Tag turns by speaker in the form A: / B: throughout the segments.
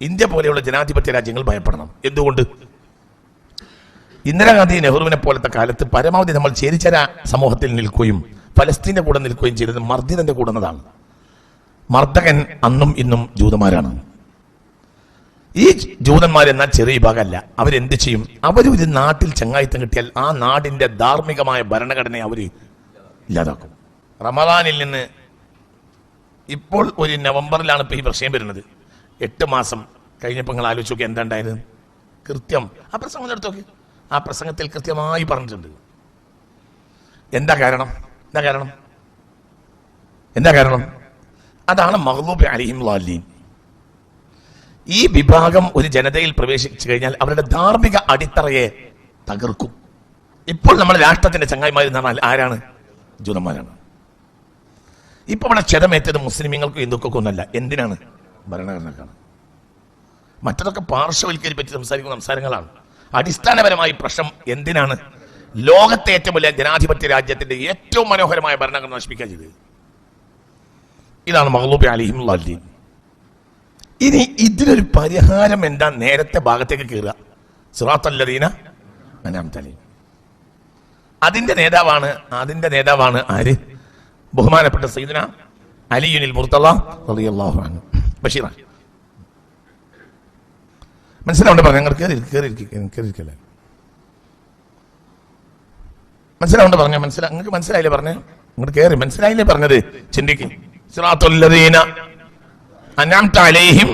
A: India പോലെയുള്ള ജനാധിപത്യ രാജ്യങ്ങൾ ഭയപ്പെടണം. എന്തുകൊണ്ട്? ഇന്ദിരാഗാന്ധി, നെഹ്റുവിനെ പോലത്തെ കാലത്ത് പരമാവധി നമ്മൾ ചേരിചേരാ സമൂഹത്തിൽ നിൽക്കുകയും ഫലസ്തീന്റെ കൂടെ നിൽക്കുകയും ചെയ്തത് മർദ്ദിതന്റെ കൂടുന്നതാണ്. മർദ്ദകൻ അന്നും ഇന്നും ജൂതന്മാരാണ്. ഈ ജൂതന്മാരെന്നാൽ ചെറിയ വിഭാഗമല്ല. അവരെന്ത് ചെയ്യും? അവരൊരു നാട്ടിൽ ചങ്ങായിത്തം കിട്ടിയാൽ ആ നാടിന്റെ ധാർമ്മികമായ ഭരണഘടനയെ അവർ ഇല്ലാതാക്കും. റമദാനിൽ നിന്ന് ഇപ്പോൾ ഒരു നവംബറിലാണ് ഇപ്പോൾ ഈ പ്രശ്നം വരുന്നത്. 8 മാസം കഴിഞ്ഞപ്പോൾ നിങ്ങൾ ആലോചിച്ച് നോക്കി എന്താ ഉണ്ടായത്? കൃത്യം ആ പ്രസംഗം എടുത്ത് നോക്കി. ആ പ്രസംഗത്തിൽ കൃത്യമായി പറഞ്ഞിട്ടുണ്ട്. എന്താ കാരണം? അതാണ് മഗ്ദൂബി അലൈഹിം ളാലിൻ. ഈ വിഭാഗം ഒരു ജനതയിൽ പ്രവേശിച്ചു കഴിഞ്ഞാൽ അവരുടെ ധാർമ്മിക അടിത്തറയെ തകർക്കും. ഇപ്പോൾ നമ്മുടെ രാഷ്ട്രത്തിന്റെ ചങ്ങായിമാർ എന്ന് പറഞ്ഞാൽ ആരാണ്? ജൂതന്മാരാണ്. ഇപ്പൊ ഇവിടെ ക്ഷതമേറ്റത് മുസ്ലിമീങ്ങൾക്കും ഹിന്ദുക്കൾക്കും ഒന്നല്ല. എന്തിനാണ്? ഭരണഘടനക്കാണ്. മറ്റതൊക്കെ പാർശ്വവൽക്കരിപ്പറ്റി സംസാരിക്കുന്ന സംസാരങ്ങളാണ്. അടിസ്ഥാനപരമായി പ്രശ്നം എന്തിനാണ്? ലോകത്തെ ഏറ്റവും വലിയ ജനാധിപത്യ രാജ്യത്തിന്റെ ഏറ്റവും മനോഹരമായ ഭരണഘടന നശിപ്പിക്കാൻ ചെയ്തത്. ഇതാണ് മഗ്ദൂബി അലൈഹിം ളാലിൻ. ഇനി ഇതിനൊരു പരിഹാരം എന്താ? നേരത്തെ ഭാഗത്തേക്ക് കയറുക. സിറാത്തൽ ലദീന അൻഅംത അലൈഹിം. അതിന്റെ നേതാവാണ് ആര്? ബഹുമാനപ്പെട്ട സയ്യിദുന അലിയുൽ മുർത്തള റളിയല്ലാഹു അൻഹു. ബഷീറ മനസ്സിലാവുണ്ട് പറഞ്ഞു. ഞങ്ങൾ കേറിയിരിക്കല്ലേ? മനസ്സിലാവുണ്ട് പറഞ്ഞു. നിങ്ങൾക്ക് മനസ്സിലായില്ലേ പറഞ്ഞേ? ഇങ്ങോട്ട് കയറി മനസ്സിലായില്ലേ പറഞ്ഞത്? ചിന്തിക്ക്. സിറാത്തുൽ ലദീന അൻഅംത അലൈഹിം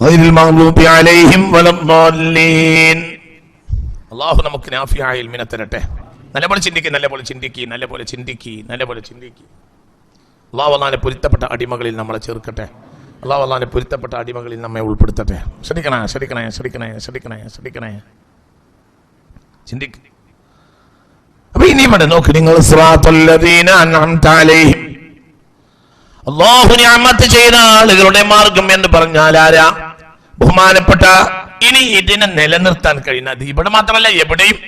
A: ഗൈറിൽ മഗ്ദൂബി അലൈഹിം വലദ്ദാല്ലീൻ. അല്ലാഹു നമുക്ക് നാഫിയായ ഇൽമിനെ തരട്ടെ. നല്ലപോലെ ചിന്തിക്ക്. അല്ലാഹു അല്ലാഹുവിന്റെ പൊരുത്തപ്പെട്ട അടിമകളിൽ നമ്മളെ ചേർക്കട്ടെ. അല്ലാഹു അല്ലാഹുവിന്റെ പൊരുത്തപ്പെട്ട അടിമകളിൽ നമ്മെ ഉൾപ്പെടുത്തട്ടെ. ശ്രദ്ധിക്കണേ. ചിന്തിക്ക്. അപ്പൊ ഇനിയും നോക്ക് നിങ്ങൾ. സിറാത്തുൽ ലദീന അൻഅംത അലൈഹിം, അല്ലാഹു നിഅമത്ത് ചെയ്ത ആളുകളുടെ മാർഗം എന്ന് പറഞ്ഞാൽ ആരാ? ബഹുമാനപ്പെട്ട. ഇനി ഇതിനെ നിലനിർത്താൻ കഴിയുന്നത് ഇവിടെ മാത്രമല്ല, എവിടെയും.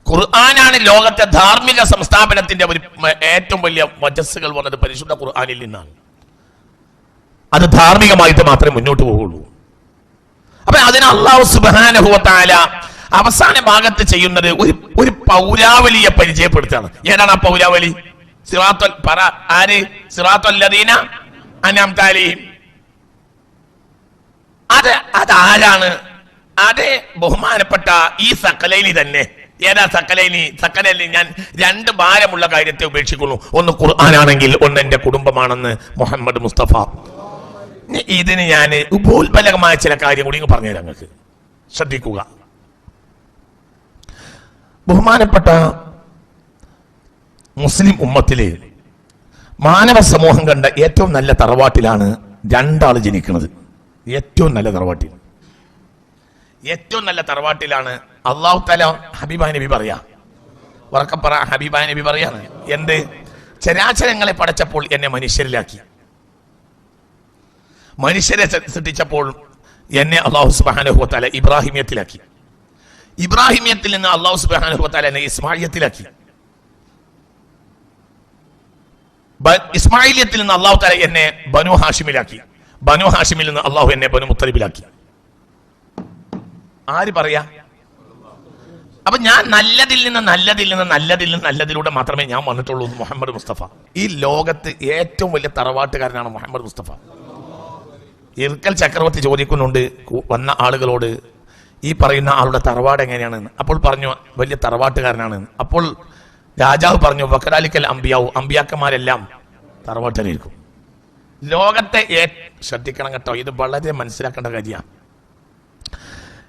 A: ഖുർആനാണ് ലോകത്തെ ധാർമ്മിക സംസ്ഥാപനത്തിന്റെ ഒരു ഏറ്റവും വലിയ വജസ്സുകൾ വന്നത് പരിശുദ്ധ ഖുർആനിൽ നിന്നാണ്. അത് ധാർമ്മികമായിട്ട് മാത്രമേ മുന്നോട്ട് പോവുള്ളൂ. അപ്പൊ അതിന് അല്ലാഹു സുബ്ഹാനഹു വ തആല അവസാന ഭാഗത്ത് ചെയ്യുന്നത് ഒരു പൗരാവലിയെ പരിചയപ്പെടുത്താണ്. ഏതാണ് ആ പൗരാവലി? സിറാത്തുൽ ലദീന അൻഅംത അലൈഹിം. അതാരാണ്? അത് ബഹുമാനപ്പെട്ട ഈ സക്കലൈനി തന്നെ. ഏതാ സക്കലൈനി? ഞാൻ 2 ഭാരമുള്ള കാര്യത്തെ ഉപേക്ഷിക്കുന്നു. ഒന്ന് ഖുർആനാണെങ്കിൽ ഒന്ന് എന്റെ കുടുംബമാണെന്ന് മുഹമ്മദ് മുസ്തഫ. ഇതിന് ഞാൻ ഉപോത്ബലകമായ ചില കാര്യം കൂടി പറഞ്ഞുതരാം. നിങ്ങൾക്ക് ശ്രദ്ധിക്കുക. ബഹുമാനപ്പെട്ട മുസ്ലിം ഉമ്മത്തില് മാനവ സമൂഹം കണ്ട ഏറ്റവും നല്ല തറവാട്ടിലാണ് 2 ആള് ജനിക്കുന്നത്. ഏറ്റവും നല്ല തറവാട്ടിലാണ് അല്ലാഹു തആല ഹബീബായ നബി പറയാ. വറക്കപ്പറ ഹബീബായ നബി പറയാണ്. എന്ത്? ചരാചരങ്ങളെ പടച്ചപ്പോൾ എന്നെ മനുഷ്യരിലാക്കി. മനുഷ്യരെ സൃഷ്ടിച്ചപ്പോൾ എന്നെ അല്ലാഹു സുബ്ഹാനഹു വ തആല ഇബ്രാഹിമിയത്തിലാക്കി. ഇബ്രാഹിമിയത്തിൽ നിന്ന് അല്ലാഹു സുബ്ഹാനഹു വ തആല എന്നെ ഇസ്മായിലിയത്തിലാക്കി. ഇസ്മായിലിയത്തിൽ നിന്ന് അല്ലാഹു തആല എന്നെ ബനു ഹാഷിമിലാക്കി. ബനു ഹാഷിമിൽ നിന്ന് അല്ലാഹു എന്നെ ബനു മുത്തലിബിലാക്കി. ആര് പറയാ? അപ്പൊ ഞാൻ നല്ലതിലൂടെ മാത്രമേ ഞാൻ വന്നിട്ടുള്ളൂ. മുഹമ്മദ് മുസ്തഫ. ഈ ലോകത്ത് ഏറ്റവും വലിയ തറവാട്ടുകാരനാണ് മുഹമ്മദ് മുസ്തഫ. ഇർക്കൽ ചക്രവർത്തി ചോദിക്കുന്നുണ്ട് വന്ന ആളുകളോട്, ഈ പറയുന്ന ആളുടെ തറവാട് എങ്ങനെയാണെന്ന്. അപ്പോൾ പറഞ്ഞു വലിയ തറവാട്ടുകാരനാണ്. അപ്പോൾ രാജാവ് പറഞ്ഞു വകദാലിക്കൽ അംബിയാവു, അംബിയാക്കന്മാരെല്ലാം തറവാട്ടിലിരിക്കും. ലോകത്തെ ശ്രദ്ധിക്കണം കേട്ടോ, ഇത് വളരെ മനസ്സിലാക്കേണ്ട കാര്യമാണ്.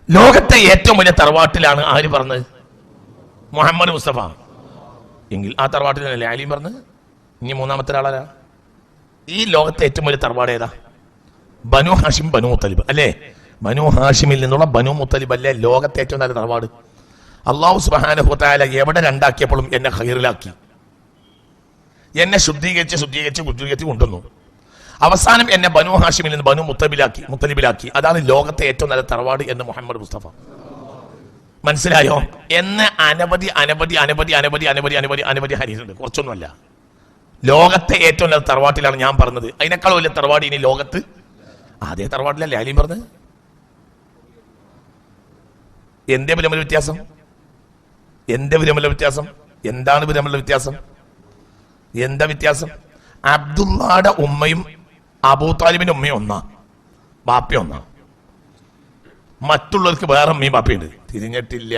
A: ലോകത്തെ ഏറ്റവും വലിയ തറവാട്ടിലാണ് ആര് പറഞ്ഞത്? മുഹമ്മദ് മുസ്തഫ. എങ്കിൽ ആ തറവാട്ടിലല്ലേ അലിയും പറഞ്ഞത്? ഇനി 3ാമത്തെ ആളാരാ? ഈ ലോകത്തെ ഏറ്റവും വലിയ തറവാട് ഏതാ? ബനു ഹാഷിം ബനു മുത്തലിബ് അല്ലേ? ബനു ഹാഷിമിൽ നിന്നുള്ള ബനു മുത്തലിബ് അല്ലേ ലോകത്തെ ഏറ്റവും നല്ല തറവാട്? അല്ലാഹു സുബ്ഹാനഹു വ തആല എവിടെ രണ്ടാക്കിയപ്പോഴും എന്നെ ഖൈറിലാക്കി. എന്നെ ശുദ്ധീകരിച്ച് കൊണ്ടുവന്നു. അവസാനം എന്നെ ബനു ഹാഷിമിൽ നിന്ന് ബനു മുത്തലിബിലാക്കി. അതാണ് ലോകത്തെ ഏറ്റവും നല്ല തറവാട് എന്ന് മുഹമ്മദ് മുസ്തഫ. മനസ്സിലായോ? എന്ന് അനവധി ഹദീസുണ്ട്. കുറച്ചൊന്നുമല്ല. ലോകത്തെ ഏറ്റവും നല്ല തറവാട്ടിലാണ് ഞാൻ പറഞ്ഞത്. അതിനേക്കാൾ വലിയ തറവാട് ഇനി ലോകത്ത് അതേ തറവാട്ടിലല്ലേ ആലിയും പറഞ്ഞത്? എന്തേ തമ്മിൽ വ്യത്യാസം? എന്താണ് തമ്മിലുള്ള വ്യത്യാസം? എന്താ വ്യത്യാസം? അബ്ദുള്ളയുടെ ഉമ്മയും അബൂ താലിബിന്റെ ഉമ്മയും ഒന്നാ, ബാപ്പ ഒന്നാ. മറ്റുള്ളവർക്ക് വേറെ അമ്മയും ബാപ്പയുണ്ട്. തിരിഞ്ഞിട്ടില്ല.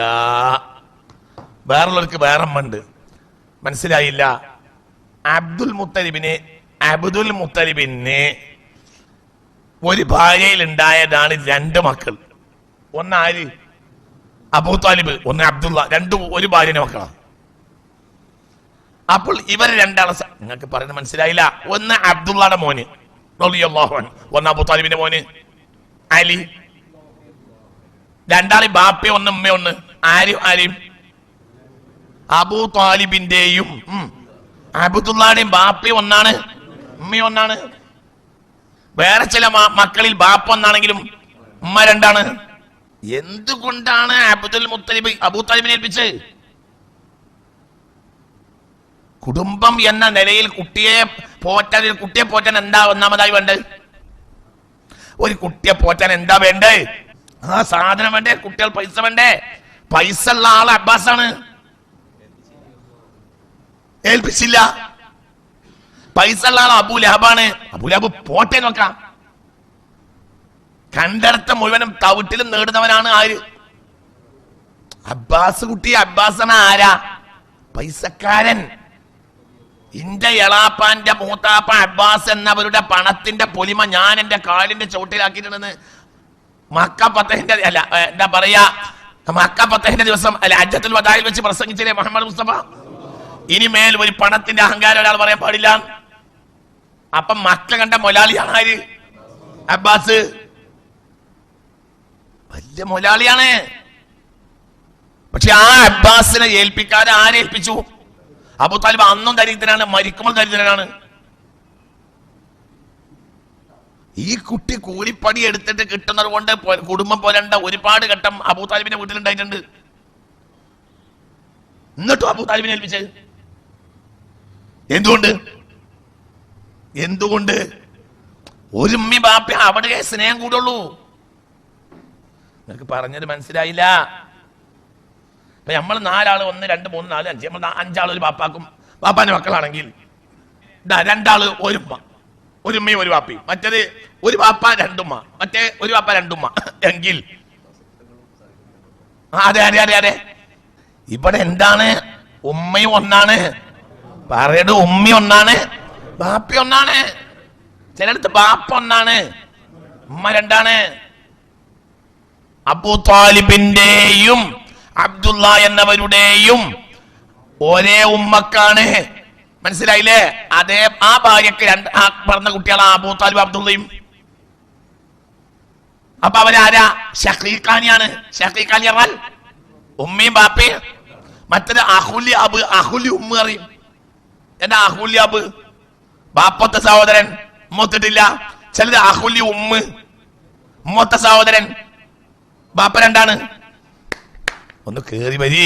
A: വേറുള്ളവർക്ക് വേറെ അമ്മ ഉണ്ട്. മനസ്സിലായില്ല? അബ്ദുൽ മുത്തലിബിന് ഒരു ഭാര്യയിൽ ഉണ്ടായതാണ് 2 മക്കൾ. ഒന്ന് ആര്? അബൂ താലിബ്, ഒന്ന് അബ്ദുള്ള. രണ്ടും ഒരു ഭാര്യന്റെ മക്കളാണ്. അപ്പോൾ ഇവർ രണ്ടാളെ നിങ്ങൾക്ക് പറയുന്നത് മനസ്സിലായില്ല. ഒന്ന് അബ്ദുള്ളയുടെ മോന് റളിയല്ലാഹു അൻഹു, ഒന്ന് അബൂ താലിബിന്റെ മോന് അലി. രണ്ടാളി ബാപ്പ ഒന്ന് ഉമ്മ ഒന്ന്. ആരെയും അബൂ താലിബിന്റെയും അബ്ദുള്ളയുടെയും ബാപ്പ ഒന്നാണ്, ഉമ്മ ഒന്നാണ്. വേറെ ചില മക്കളിൽ ബാപ്പ ഒന്നാണെങ്കിലും ഉമ്മ 2ആണ്. എന്തുകൊണ്ടാണ് അബൂ താലിബിനെ ഏൽപ്പിച്ചത്? കുടുംബം എന്ന നിലയിൽ കുട്ടിയെ പോറ്റാൻ എന്താ ഒന്നാമതായി വേണ്ടത്? ഒരു കുട്ടിയെ പോറ്റാൻ എന്താ വേണ്ടേ? ആ സാധനം വേണ്ടേ? കുട്ടികൾ പൈസ വേണ്ടേ? പൈസ ഉള്ള ആള് അബ്ബാസാണ്, ഏൽപ്പിച്ചില്ല. പൈസ ഉള്ള ആൾ അബൂ ലഹബാണ്. അബൂ ലഹബ് പോട്ടെ നോക്കാം. കണ്ടെടുത്ത മുഴുവനും തവിട്ടിലും നേടുന്നവനാണ് ആര്? അബ്ബാസ് കുട്ടി. അബ്ബാസാണ് ആരാ? പൈസക്കാരൻ. ഇന്റെ എളാപ്പാന്റെ മൂത്താപ്പ അബ്ബാസ് എന്നവരുടെ പണത്തിന്റെ പൊലിമ ഞാൻ എന്റെ കാലിന്റെ ചുവട്ടിലാക്കിയിട്ടുണ്ടെന്ന് മക്ക ഫതഹിന്റെ അല്ല എന്താ പറയാ മക്ക ഫതഹിന്റെ ദിവസം അല്ല ഹജ്ജത്തുൽ വദായിൽ വെച്ച് പ്രസംഗിച്ചില്ലേ മുഹമ്മദ് മുസ്തഫ? ഇനിമേൽ ഒരു പണത്തിന്റെ അഹങ്കാരം ഒരാൾ പറയാൻ പാടില്ല. അപ്പൊ മക്ക കണ്ട മൊലാളിയാണ് ആര്? അബ്ബാസ്. വലിയ മൊലാളിയാണ്. പക്ഷെ ആ അബ്ബാസിനെ ഏൽപ്പിക്കാതെ ആരേൽപ്പിച്ചു? അബൂ താലിബ് അന്നും ദരിദ്രനാണ്, മരിക്കുമ്പോൾ ദരിദ്രനാണ്. ഈ കുട്ടി കൂലിപ്പണി എടുത്തിട്ട് കിട്ടുന്നത് കൊണ്ട് കുടുംബം പോരണ്ട ഒരുപാട് ഘട്ടം അബൂ താലിബിന്റെ വീട്ടിലുണ്ടായിട്ടുണ്ട്. എന്നിട്ടും അബൂ താലിബിനെ ഏൽപ്പിച്ചത് എന്തുകൊണ്ട്? ഒരു ഉമ്മി ബാപ്പ അവിടെ സ്നേഹം കൂടുള്ളൂ. നിങ്ങൾക്ക് പറഞ്ഞത് മനസ്സിലായില്ല? അപ്പൊ നമ്മൾ 4 ആള് 1 2 3 4 5 നമ്മൾ 5 ആള് ഒരു ബാപ്പാന്റെ മക്കളാണെങ്കിൽ 2 ആള് ഒരു ഉമ്മ, ഒരു ഉമ്മയും ഒരു ബാപ്പയും. മറ്റേത് ഒരു ബാപ്പ 2 ഉമ്മ, മറ്റേ ഒരു ബാപ്പ 2 ഉമ്മ എങ്കിൽ അതെ ഇവിടെ എന്താണ്? ഉമ്മയും ഒന്നാണ്. പറയട് ഉമ്മ ഒന്നാണ്, ബാപ്പ ഒന്നാണ്. ചിലടത്ത് ബാപ്പ ഒന്നാണ്, ഉമ്മ 2ആണ്. അബൂ താലിബിന്റെയും അബ്ദുള്ള എന്നവരുടെയും ഒരേ ഉമ്മക്കാണ്. മനസ്സിലായില്ലേ? അതേ ആ ഭാര്യക്ക് പറഞ്ഞ കുട്ടികളാണ് അബൂ താലിബ് അബ്ദുള്ളയും. അപ്പൊ അവരാരാ? ഷഖീഖാനിയാണ്. ഷഖീഖാനി പറഞ്ഞാൽ ഉമ്മയും ബാപ്പയും. മറ്റൊരു അഹുലി അബ്, അഹുലി ഉമ്മ അറിയും. എന്താ അഹുലി അബ്? ബാപ്പത്തെ സഹോദരൻ, ഉമ്മൊത്തിട്ടില്ല. ചിലത് അഹുലി ഉമ്മ, ഉമ്മൊത്ത സഹോദരൻ, ബാപ്പ 2ആണ്. ഒന്ന് കേറി വരി.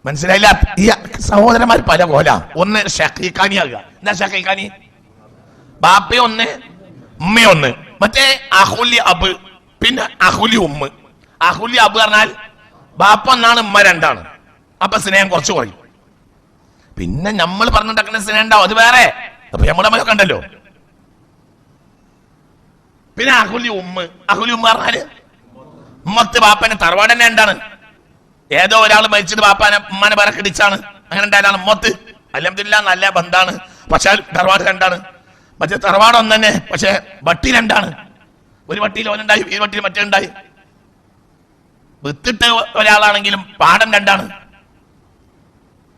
A: മനസ്സിലായില്ല? ഈ സഹോദരന്മാർ പല കോല. ഒന്ന് ഷഖീഖാനി ആകുക. എന്താ ഷഖീഖാനി? ബാപ്പ 1, ഉമ്മ 1. മറ്റേ അഹുലി അബ്, പിന്നെ അഹുലി ഉമ്മ. അഹുലി അബ് പറഞ്ഞാൽ ബാപ്പ 1ആണ്, ഉമ്മ 2ആണ്. അപ്പൊ സ്നേഹം കുറച്ച് കുറയും. പിന്നെ നമ്മൾ പറഞ്ഞിട്ടുണ്ടാക്കുന്ന സ്നേഹം ഉണ്ടാവും, അത് വേറെ. അപ്പൊ നമ്മുടെ മലൊക്കെ ഉണ്ടല്ലോ. പിന്നെ അഹുലി ഉമ്മ. അഹുലി ഉമ്മ പറഞ്ഞാല് ഉമ്മത്ത് ബാപ്പനെ തറവാട് തന്നെ എന്താണ്? ഏതോ ഒരാൾ മരിച്ചിട്ട് ബാപ്പാനെ ഉമ്മാനെ പറക്കിടിച്ചാണ്. അങ്ങനെ ഉണ്ടായാലാണ് ഉമ്മത്ത്. അൽഹംദുലില്ലാഹ് നല്ല ബന്ധാണ്. പക്ഷെ തറവാട് 2ആണ്. മറ്റേ തറവാട് 1 തന്നെ, പക്ഷെ വട്ടി 2ആണ്. ഒരു വട്ടിയിൽ ഓനുണ്ടായി, ഈ വട്ടിയിൽ മറ്റേ ഉണ്ടായി. വിത്തിട്ട് ഒരാളാണെങ്കിലും പാടം 2ആണ്.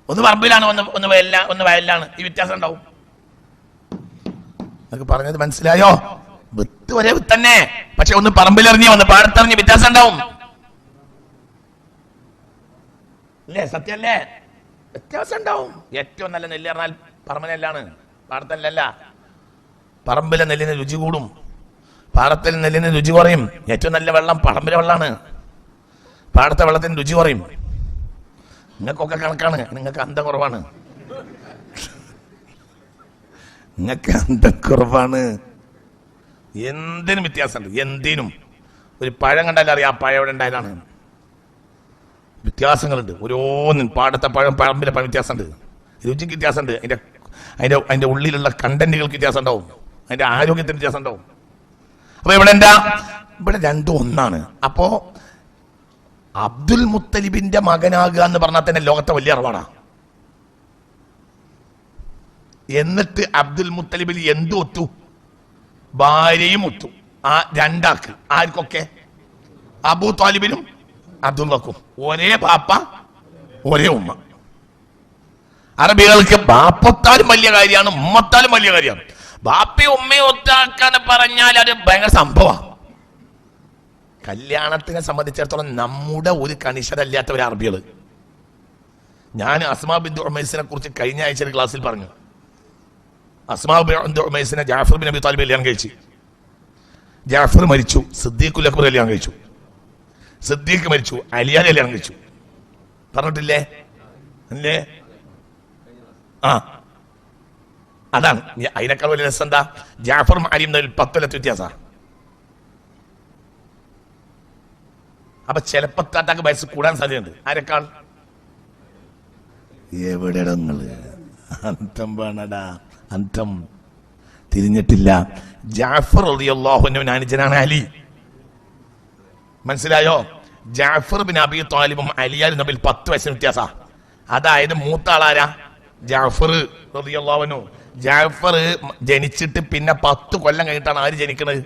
A: ഒന്ന് പറമ്പിലാണ്, ഒന്ന് വയലിലാണ്. ഈ വ്യത്യാസം ഉണ്ടാവും. നിങ്ങൾക്ക് പറഞ്ഞത് മനസ്സിലായോ? വിത്ത് ഒരേ വിത്ത് തന്നെ, പക്ഷെ ഒന്ന് പറമ്പിലെറിഞ്ഞ് ഒന്ന് പാടത്തെറിഞ്ഞ് വ്യത്യാസം ഉണ്ടാവും. അല്ലേ? സത്യല്ലേ? വ്യത്യാസം ഉണ്ടാവും. ഏറ്റവും നല്ല നെല്ല് പറഞ്ഞാൽ പറമ്പിലെ നെല്ലാണ്, പാടത്തെ നെല്ലല്ല. പറമ്പിലെ നെല്ലിന് രുചി കൂടും, പാടത്തിലെ നെല്ലിന് രുചി കുറയും. ഏറ്റവും നല്ല വെള്ളം പറമ്പിലെ വെള്ളമാണ്, പാടത്തെ വെള്ളത്തിന് രുചി കുറയും. നിങ്ങൾക്കൊക്കെ കണക്കാണ്. നിങ്ങൾക്ക് അന്തം കുറവാണ്, നിങ്ങൾക്ക് അന്തം കുറവാണ്. എന്തിനും വ്യത്യാസമുണ്ട്. എന്തിനും ഒരു പഴം കണ്ടാലും അറിയാം ആ പഴം എവിടെ ഉണ്ടായതാണ്. വ്യത്യാസങ്ങളുണ്ട്. ഓരോന്നും പാടത്തെ പഴം പറമ്പിലെ പഴം വ്യത്യാസമുണ്ട്. രുചിക്ക് വ്യത്യാസമുണ്ട്. അതിന്റെ ഉള്ളിലുള്ള കണ്ടന്റുകൾക്ക് വ്യത്യാസം ഉണ്ടാവും. അതിന്റെ ആരോഗ്യത്തിന് വ്യത്യാസം ഉണ്ടാവും. അപ്പൊ ഇവിടെ രണ്ടും ഒന്നാണ്. അപ്പോ അബ്ദുൽ മുത്തലിബിന്റെ മകനാകുക എന്ന് പറഞ്ഞാൽ തന്നെ ലോകത്തെ വലിയ അറിവാണ്. എന്നിട്ട് അബ്ദുൽ മുത്തലിബിൽ എന്തു ഒത്തു? ഭാര്യയും ഒത്തു. ആ രണ്ടാക്ക്. ആർക്കൊക്കെ? അബൂ താലിബിനും അബ്ദുള്ളക്കും ഒരേ ബാപ്പ ഒരേ ഉമ്മ. അറബികൾക്ക് ബാപ്പത്താലും വലിയ കാര്യമാണ്, ഉമ്മത്താലും വലിയ കാര്യമാണ്. ബാപ്പയും ഉമ്മയും ഒത്താക്കാൻ പറഞ്ഞാൽ അത് ഭയങ്കര സംഭവമാണ്. കല്യാണത്തിനെ സംബന്ധിച്ചിടത്തോളം നമ്മുടെ ഒരു കണിശതല്ലാത്തവർ അറബികൾ. ഞാൻ അസ്മാ ബിന്തു ഉമൈസിനെ കുറിച്ച് കഴിഞ്ഞ ആഴ്ച ക്ലാസ്സിൽ പറഞ്ഞു. അസ്മാ ബിന്തു ഉമൈസിനെ ജാഫർ ബിൻ അബി താലിബ് കല്യാണം കഴിച്ചു. ജാഫർ മരിച്ചു, സിദ്ദീഖുൽ അക്ബർ കല്യാണം കഴിച്ചു. സിദ്ദീഖ് മരിച്ചു, അലിയാൻ കല്യാണം കഴിച്ചു. പറഞ്ഞിട്ടില്ലേ? അല്ലേ? അതാണ്. അതിനേക്കാൾ വലിയ രസം എന്താ? ജാഫറും അലിയും തമ്മിൽ 10 കൊല്ലത്തെ വ്യത്യാസമാണ്. അപ്പൊ ചിലപ്പോ താത്താക്ക് വയസ്സ് കൂടാൻ സാധ്യതയുണ്ട്. ആരെക്കാൾ? എവിടെടങ്ങള് അന്തം വേണടാ, അന്തം തിരിഞ്ഞിട്ടില്ല. ജാഫർ റളിയല്ലാഹു അൻഹു അനുജനാണ് അലി. മനസ്സിലായോ? ജാഫർ ബിൻ അബി താലിബും അലിയാലും തമ്മിൽ 10 വയസ്സിന് വ്യത്യാസ. അതായത് മൂത്ത ആളാരാ? ജാഫർ റളിയല്ലാഹു അൻഹു. ജാഫർ ജനിച്ചിട്ട് പിന്നെ 10 കൊല്ലം കഴിഞ്ഞിട്ടാണ് ആര് ജനിക്കുന്നത്?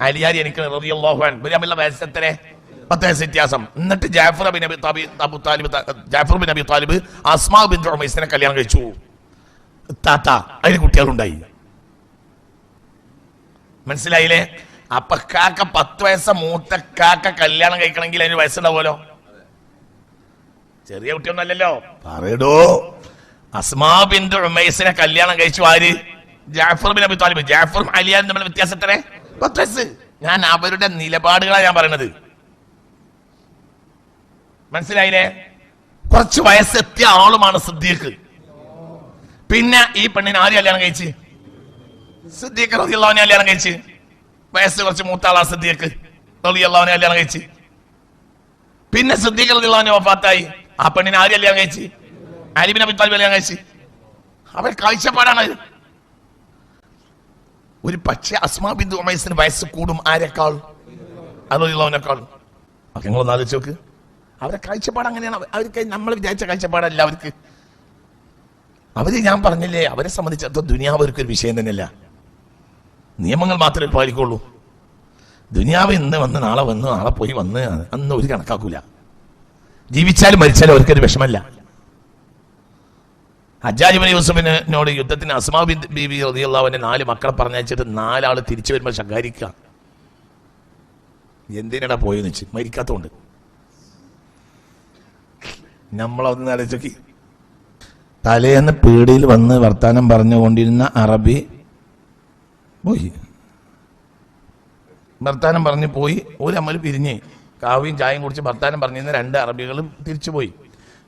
A: അലിയാർ ജനിക്കുന്നത് റളിയല്ലാഹു അൻഹു. ഇവര് തമ്മിലുള്ള വയസ്സ് എത്ര? 10 വയസ്സ് വ്യത്യാസം. എന്നിട്ട് ജാഫർ ബിൻ അബി താലിബ് അസ്മാ ബിൻത് ഉമൈസിനെ കല്യാണം കഴിച്ചു. താത്ത അതിന് കുട്ടികളുണ്ടായി. മനസ്സിലായില്ലേ? അപ്പൊ കാക്ക 10 വയസ്സ് മൂത്ത കാക്ക കല്യാണം കഴിക്കണമെങ്കിൽ അതിന് വയസ്സുണ്ടാവുമല്ലോ. ചെറിയ കുട്ടിയൊന്നല്ലല്ലോ. പറയടോ, അസ്മാ ബിൻത് ഉമൈസിനെ കല്യാണം കഴിച്ചു ആര്? Jafar bin Abi Talib. ജാഫറും അലിയാനും തമ്മിൽ വ്യത്യാസം എത്ര? 10 വയസ്സ്. ഞാൻ അവരുടെ നിലപാടുകളാണ് ഞാൻ പറയുന്നത്. മനസ്സിലായില്ലേ? കുറച്ച് വയസ്സെത്തിയ ആളുമാണ് സിദ്ദീഖ്. പിന്നെ ഈ പെണ്ണിനെ ആര് കല്യാണം കഴിച്ച്? സിദ്ദീഖ് റളിയല്ലാഹു അൻഹു കല്യാണം കഴിച്ച്. വയസ്സ് കുറച്ച് മൂത്ത ആളാ സിദ്ദീഖ് റളിയല്ലാഹു അൻഹു കല്യാണം കഴിച്ച്. പിന്നെ സിദ്ദീഖ് റളിയല്ലാഹു അൻഹു വഫാത്തായി. ആ പെണ്ണിനെ ആര് കല്യാണം കഴിച്ച്? അലി ബിൻ അബി താലിബ് കല്യാണം കഴിച്ച്. അവർ കാഴ്ചപ്പാടാണ്. ഒരു പക്ഷേ അസ്മാ ബിന്തു ഉമൈസിന് വയസ്സ് കൂടും. ആരെക്കാൾ? റളിയല്ലാഹു അൻഹുവിനേക്കാൾ. അപ്പൊ നിങ്ങളൊന്ന് ആലോചിച്ച് നോക്ക്. അവരെ കാഴ്ചപ്പാട് അങ്ങനെയാണ്. അവർക്ക് നമ്മൾ വിചാരിച്ച കാഴ്ചപ്പാടല്ല അവർക്ക്. അവര് ഞാൻ പറഞ്ഞില്ലേ, അവരെ സംബന്ധിച്ചിടത്തോളം ദുനിയാവ് അവർക്കൊരു വിഷയം തന്നെയല്ല. നിയമങ്ങൾ മാത്രമേ പാലിക്കുള്ളൂ. ദുനിയാവ് ഇന്ന് വന്ന് നാളെ വന്ന് നാളെ പോയി വന്ന് അന്ന് ഒരു കണക്കാക്കൂല. ജീവിച്ചാലും മരിച്ചാലും അവർക്കൊരു വിഷമല്ല. ഹജ്ജാജ് ഇബ്നു യൂസുഫിനോട് യുദ്ധത്തിന് അസ്മാ ബീവി റളിയല്ലാഹു അൻഹ 4 മക്കളെ പറഞ്ഞയച്ചിട്ട് 4 ആള് തിരിച്ചു വരുമ്പോൾ ശകാരിക്കുക. എന്തിനടാ പോയെന്ന് വെച്ച്? മരിക്കാത്തോണ്ട്. നമ്മളൊന്ന് ആലോചിക്കി. തലേന്ന് പീടിയിൽ വന്ന് വർത്താനം പറഞ്ഞുകൊണ്ടിരുന്ന അറബി പോയി. വർത്താനം പറഞ്ഞു പോയി. ഒരു അമ്മൽ പിരിഞ്ഞ് കാവിയും ചായയും കുടിച്ച് വർത്താനം പറഞ്ഞിരുന്ന 2 അറബികളും തിരിച്ചു പോയി.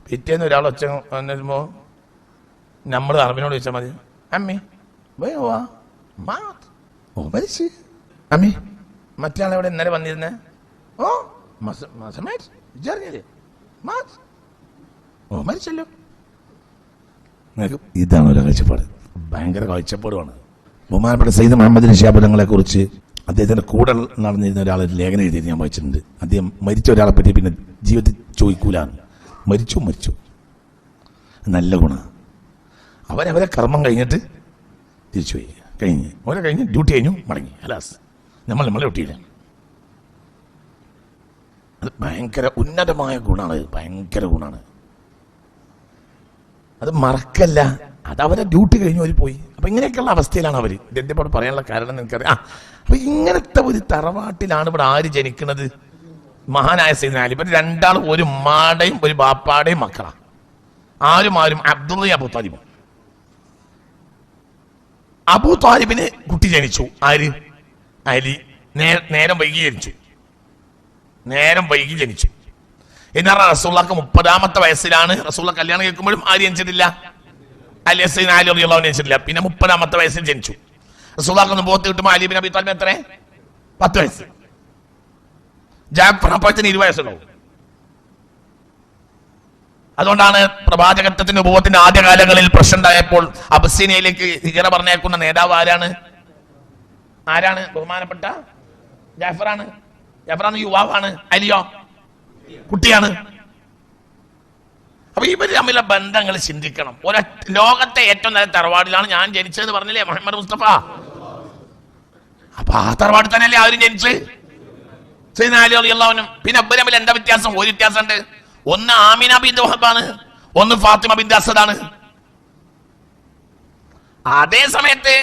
A: പിറ്റേന്ന് ഒരാൾ ഒച്ച വന്നിരുമ്പോ നമ്മൾ അറബിനോട് ചോദിച്ചാൽ മതി, അമ്മി മരിച്ച്. അമ്മി മറ്റേ ആളെവിടെ ഇന്നലെ വന്നിരുന്നേ? ഓ മരിച്ചല്ലോ. ഇതാണ് ഒരു കാഴ്ചപ്പാട്. ഭയങ്കര കാഴ്ചപ്പാടുമാണ്. ബഹുമാനപ്പെട്ട സയ്യിദ് മുഹമ്മദ് ശിഹാബ് തങ്ങളെ കുറിച്ച് അദ്ദേഹത്തിന്റെ കൂടെ നടന്നിരുന്ന ഒരാൾ ലേഖനം എഴുതിയത് ഞാൻ വായിച്ചിട്ടുണ്ട്. അദ്ദേഹം മരിച്ച ഒരാളെ പറ്റി പിന്നെ ജീവിതത്തിൽ ചോദിക്കൂലാണ്. മരിച്ചു. നല്ല ഗുണം. അവരവരെ കർമ്മം കഴിഞ്ഞിട്ട് തിരിച്ചുപോയി. കഴിഞ്ഞ് ഡ്യൂട്ടി കഴിഞ്ഞു മടങ്ങി. അലാസ് നമ്മളെ ഡ്യൂട്ടിയില്ല. അത് ഭയങ്കര ഉന്നതമായ ഗുണമാണ്. ഭയങ്കര ഗുണമാണ്. അത് മറക്കല്ല. അത് അവരെ ഡ്യൂട്ടി കഴിഞ്ഞു അവർ പോയി. അപ്പൊ ഇങ്ങനെയൊക്കെയുള്ള അവസ്ഥയിലാണ് അവർ. ഇതെന്റെ ഇവിടെ പറയാനുള്ള കാരണം എനിക്കറിയാം. അപ്പൊ ഇങ്ങനത്തെ ഒരു തറവാട്ടിലാണ് ഇവിടെ ആര് ജനിക്കുന്നത്? മഹാനായ സയ്യിദ്ന അലി. ഇവർ 2 ആളും ഒരു ഉമ്മാടെയും ഒരു ബാപ്പാടെയും മക്കളാ. ആരും അബ്ദുള്ള അബൂ താലിബ്. അബൂ താലിബിന് കുട്ടി ജനിച്ചു. ആര്? അലി. നേരം വൈകി ജനിച്ചു. എന്നാൽ റസൂലുള്ളാഹിക്ക് 30ാമത്തെ വയസ്സിലാണ് റസൂലുള്ള കല്യാണം കേൾക്കുമ്പോഴും ആര് ജനിച്ചിട്ടില്ല? അലി റളിയല്ലാഹു അൻഹു ജനിച്ചിട്ടില്ല. പിന്നെ 30ാമത്തെ വയസ്സിൽ ജനിച്ചു. റസൂലുള്ളാഹിക്ക് ബോത്ത് കിട്ടുമ്പോൾ അലി ബിൻ അബി ത്വാലിബ് എത്ര? 10 വയസ്സ്. ജാഫർ അപ്പോഴത്തിന് 20 വയസ്സുണ്ടാവും. അതുകൊണ്ടാണ് പ്രവാചകത്വത്തിന്റെ ഉപവത്തിന്റെ ആദ്യകാലങ്ങളിൽ പ്രശ്നം ഉണ്ടായപ്പോൾ അബസീനിയയിലേക്ക് ഹിജറ പറഞ്ഞേക്കുന്ന നേതാവ് ആരാണ്? ബഹുമാനപ്പെട്ട ജാഫറാണ്. ജാഫറാണ് യുവാവാണ്. അലിയോ കുട്ടിയാണ്. അപ്പൊ ഇവർ തമ്മിലുള്ള ബന്ധങ്ങൾ ചിന്തിക്കണം. ലോകത്തെ ഏറ്റവും നല്ല തറവാടിലാണ് ഞാൻ ജനിച്ചതെന്ന് പറഞ്ഞില്ലേ മുഹമ്മദ് മുസ്തഫ? അപ്പൊ ആ തറവാട് തന്നെയല്ലേ ആരും ജനിച്ച്? പിന്നെ അബ്ബ് തമ്മിൽ എന്താ വ്യത്യാസം? ഒരു വ്യത്യാസമുണ്ട്. ഒന്ന് ആമിന ബിൻത് വഹബാണ്, ഒന്ന് ഫാത്തിമ ബിൻത് അസദാണ്. അതേ സമയത്ത്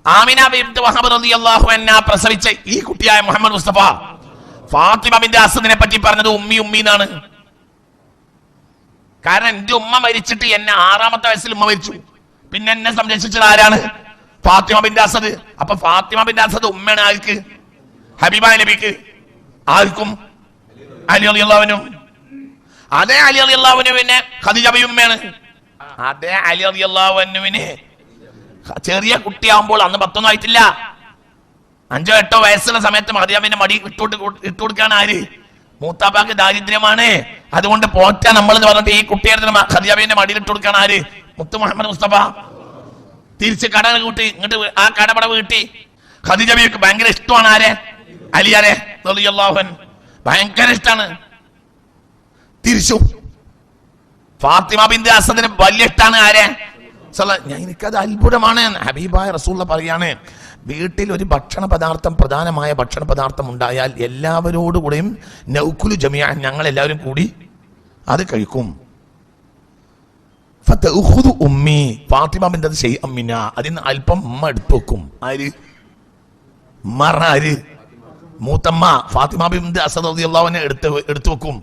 A: ആമിന ബിൻത് വഹബ് റളിയല്ലാഹു അൻഹ പ്രസവിച്ച ഈ കുട്ടിയായ മുഹമ്മദ് മുസ്തഫ ഫാത്തിമ ബിൻത് അസദിനെ പറ്റി പറഞ്ഞത് ഉമ്മി എന്നാണ്. കാരണം എന്റെ ഉമ്മ മരിച്ചിട്ട് എന്നെ 6-ാമത്തെ വയസ്സിൽ ഉമ്മ മരിച്ചു. പിന്നെ എന്നെ സംരക്ഷിച്ചത് ആരാണ്? ഫാത്തിമ ബിൻത് അസദ്. അപ്പൊ ഫാത്തിമ ബിൻത് അസദ് ഉമ്മയാണ് ആർക്ക്? ഹബീബ നബിക്ക്. ആർക്കും? അലി റളിയല്ലാഹു അൻഹു. അതേ അലി റളിയല്ലാഹു അൻഹുവിനെ ഖദീജ ബി ഉമ്മയാണ്. അതേ അലി റളിയല്ലാഹു അൻഹുവിനെ ചെറിയ കുട്ടിയാവുമ്പോൾ, അന്ന് 10 ഒന്നും ആയിട്ടില്ല, 5-8 വയസ്സുള്ള സമയത്ത് മറിയാമിന്റെ മടി ഇട്ടുകൊടുക്കാൻ ആര്? മൂത്താപ്പാക്ക് ദാരിദ്ര്യമാണ്, അതുകൊണ്ട് പോറ്റാ നമ്മൾ എന്ന് പറഞ്ഞിട്ട് ഈ കുട്ടിയുടെ ഖദീജയുടെ മടിയിൽ ഇട്ടുകൊടുക്കാൻ ആര്? മുത്തു മുഹമ്മദ് മുസ്തഫ. തിരിച്ച് കട കൂട്ടി ഇങ്ങോട്ട് ആ കടപട വീട്ടി ഖദീജ ബിക്ക് ഭയങ്കര ഇഷ്ടമാണ്. ആരെ? അലിയാരെ റളിയല്ലാഹു അൻഹു ഭയങ്കര ഇഷ്ടമാണ്. തിരിച്ചു ഫാത്തിമ ബിൻത് അസദിന് വലിയ ഇഷ്ടമാണ്. ആരെ? എനിക്കത് അത്ഭുതമാണ്. ഹബീബായ റസൂലുള്ള പറയാണ്, വീട്ടിൽ ഒരു പ്രധാനമായ ഭക്ഷണ പദാർത്ഥം ഉണ്ടായാൽ എല്ലാവരോടുകൂടെയും നൗകുലു ജമിഅൻ, ഞങ്ങൾ എല്ലാവരും കൂടി അത് കഴിക്കും. ഫതഖുദു ഉമ്മി, ഫാത്തിമ ബിൻത് ശൈഅൻ മിനാ, അതിന് അല്പം ഉമ്മ എടുത്തു വെക്കും. ആര്? ആര്? മൂത്തമ്മ ഫാത്തിമ ബിൻത് അസദ് റളിയല്ലാഹു അൻഹ എടുത്തു വെക്കും.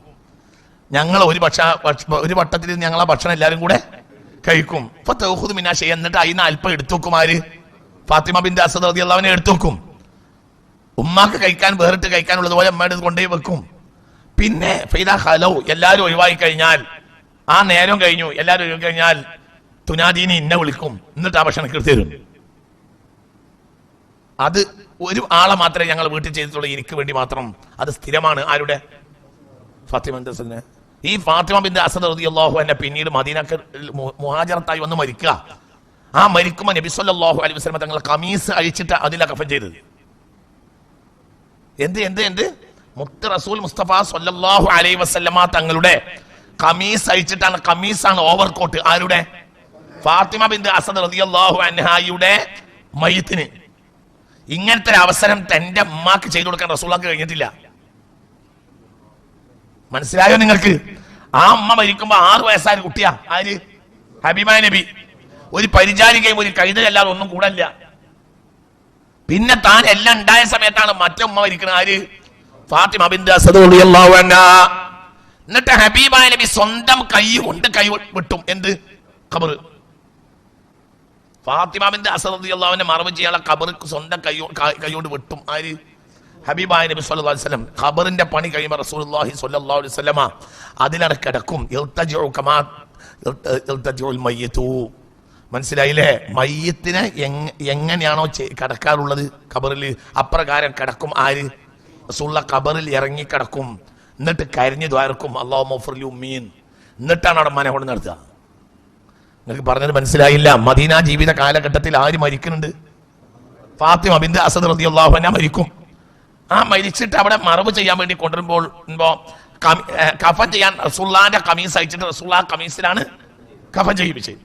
A: ഞങ്ങൾ ഒരു വട്ടത്തിൽ ഞങ്ങൾ ആ ഭക്ഷണം എല്ലാവരും കൂടെ കഴിക്കും. ഫതഖുദു മിനാ ശൈഅൻ, എന്നിട്ട് അതിന് അല്പം എടുത്തു വെക്കും. ആര്? ഫാത്തിമ ബിൻത് അസദ് റളിയല്ലാഹു അൻഹ എടുത്തു വെക്കും. ഉമ്മാക്ക് കഴിക്കാൻ വേറിട്ട് കഴിക്കാനുള്ളതുപോലെ ഉമ്മയുടെ കൊണ്ടുപോയി വെക്കും. പിന്നെ ഫൈദാ ഖലൗ, എല്ലാവരും ഒഴിവായി കഴിഞ്ഞാൽ, ആ നേരം കഴിഞ്ഞു, എല്ലാവരും ഒഴിവായി കഴിഞ്ഞാൽ തുനാദീനി ഇന്നെ വിളിക്കും, എന്നിട്ട് ആ ഭക്ഷണം എടുത്തു തരും. അത് ഒരു ആളെ മാത്രമേ ഞങ്ങൾ വീട്ടിൽ ചെയ്തിട്ടുള്ളൂ, എനിക്ക് വേണ്ടി മാത്രം. അത് സ്ഥിരമാണ്. ആരുടെ? ഫാത്തിമ ബിൻത് അസദിന്. ഈ ഫാത്തിമ ബിൻത് അസദ് റളിയല്ലാഹു അൻഹ പിന്നീട് മദീനക്ക് മുഹാജിറത്തായി വന്ന് മരിക്കുക. ആ മരിക്കുമ്പോൾ നബി സല്ലല്ലാഹു അലൈഹി വസല്ലം തങ്ങൾ കമീസ് അഴിച്ചിട്ട് അതിലാണ് കഫൻ ചെയ്തത്. എന്ത് മുത്ത് റസൂൽ മുസ്തഫ സല്ലല്ലാഹു അലൈഹി വസല്ലമ തങ്ങളുടെ കമീസ് അഴിച്ചിട്ടാണ്. കമീസാണ് ഓവർകോട്ട്. ആരുടെ? ഫാത്തിമ ബിൻത് അസദ് റളിയല്ലാഹു അൻഹയുടെ മയ്യിത്തിന്. ഇങ്ങനത്തെ ഒരു അവസരം തന്റെ ഉമ്മാക്ക് ചെയ്തു കൊടുക്കാൻ റസൂലുള്ളാഹിക്ക് കഴിഞ്ഞിട്ടില്ല. മനസ്സിലായോ നിങ്ങൾക്ക്? ആ ഉമ്മ മരിക്കുമ്പോ 6 വയസ്സായ കുട്ടിയാ. ആര്? ഹബീബ നബി. ഒരു പരിചാരികയും ഒരു കൈതയല്ലാതെ ഒന്നും കൂടല്ല. പിന്നെ താൻ എല്ലാം ഉണ്ടായ സമയത്താണ് മറ്റേ ഉമ്മ മരിക്കുന്നത്. ആര്? ഫാത്തിമ ബിൻത് അസദ് റളിയല്ലാഹു അൻഹ. എന്നിട്ട് ഹബീബ നബി സ്വന്തം കൈ കൊണ്ട് കൈ വിട്ടും. എന്ത്? ഖബർ. ഫാത്തിമ ബിൻത് അസദ് റളിയല്ലാഹു അൻഹ മറവ് ചെയ്യാനുള്ള ഖബർ സ്വന്തം കൈ കൊണ്ട് വിട്ടും. ആര്? ഹബീബായ നബി സല്ലല്ലാഹു അലൈഹി വസല്ലം. ഖബറിന്റെ പണി കഴിയുമ്പോൾ റസൂലുള്ളാഹി സ്വല്ലല്ലാഹു അലൈഹി വസല്ലമ അതിലാണ് കിടക്കും. യൽതജിഉ കമാ യൽതജിഉൽ മയ്യിതു. മനസ്സിലായില്ലേ? മയ്യത്തിനെ എങ്ങനെയാണോ കിടക്കാറുള്ളത് ഖബറിൽ, അപ്രകാരം കിടക്കും. ആര്? റസൂലുള്ളാഹി ഖബറിൽ ഇറങ്ങി കിടക്കും. എന്നിട്ട് കരഞ്ഞു ദ്വാരക്കും, അല്ലാഹുമ്മ ഗ്ഫിർലി ഉമ്മീൻ. എന്നിട്ടാണ് അവിടെ മനഹോട് നടത്തുക. നിങ്ങൾക്ക് പറഞ്ഞത് മനസ്സിലായില്ല? മദീന ജീവിത കാലഘട്ടത്തിൽ ആര് മരിക്കുന്നുണ്ട്? ഫാത്തിമ ബിൻത് അസദ് റളിയല്ലാഹു അൻഹ മരിക്കും. ആ മരിച്ചിട്ട് അവിടെ മറവ് ചെയ്യാൻ വേണ്ടി കൊണ്ടുവരുമ്പോൾ കഫൻ ചെയ്യാൻ റസൂലുള്ളാഹിന്റെ കമീസ് അയച്ചിട്ട് റസൂലുള്ളാഹി കമീസിലാണ് കഫൻ ചെയ്യിപ്പിച്ചത്.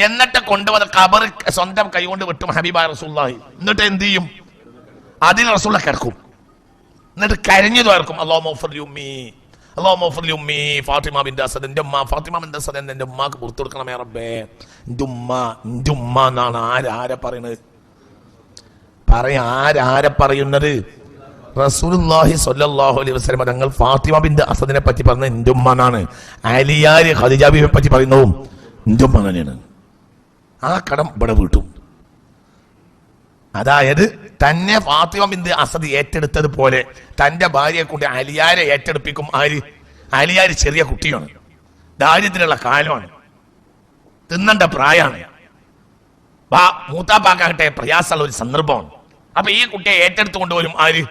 A: എന്നിട്ട് കൊണ്ടുവന്ന് ഖബർ സ്വന്തം കൈകൊണ്ട് വെട്ടും ഹബീബായ റസൂലുള്ളാഹി. എന്നിട്ട് എന്ത് ചെയ്യും? അതിൽ റസൂലുള്ളാഹി കിടക്കും. എന്നിട്ട് കരഞ്ഞു തോർക്കും, അല്ലാഹുമ്മ ഗ്ഫിർലി ഉമ്മീ, അല്ലാഹുമ്മ ഗ്ഫിർലി ഉമ്മീ ഫാത്തിമ ബിൻത് അസദ്. എൻ്റെ ഉമ്മ ഫാത്തിമ ബിൻത് അസദ് എൻ്റെ ഉമ്മാക്ക് പുറത്തു കൊടുക്കണമേ റബ്ബേ. എൻ്റെ ഉമ്മ എന്നാണ് ആരാ പറയുന്നത്? ആരാ പറയുന്നത്? റസൂലുള്ളാഹി സ്വല്ലല്ലാഹു അലൈഹി വസല്ലം തങ്ങൾ ഫാത്തിമ ബിൻത് അസദിനെ പറ്റി പറഞ്ഞ എൻ്റെ ഉമ്മ എന്നാണ്. അലിയാര് ഖദീജ ബീവിയെ പറ്റി പറയുന്നതും എൻ്റെ ഉമ്മ തന്നെയാണ്. ആ കടം ഇവിടെ വീട്ടും. അതായത് തന്നെ ഫാത്തിമ ബിൻത് അസദ് ഏറ്റെടുത്തതുപോലെ തന്റെ ഭാര്യയെ കൊണ്ട് അലിയാരെ ഏറ്റെടുപ്പിക്കും. ആര്? അലിയാര് ചെറിയ കുട്ടിയാണ്, ദാരിദ്ര്യമുള്ള കാലമാണ്, തിന്നണ്ട പ്രായമാണ്. മൂത്താപ്പാക്കാകട്ടെ പ്രയാസമുള്ള ഒരു സന്ദർഭമാണ്. അപ്പൊ ഈ കുട്ടിയെ ഏറ്റെടുത്ത് കൊണ്ടുപോലും ആര്?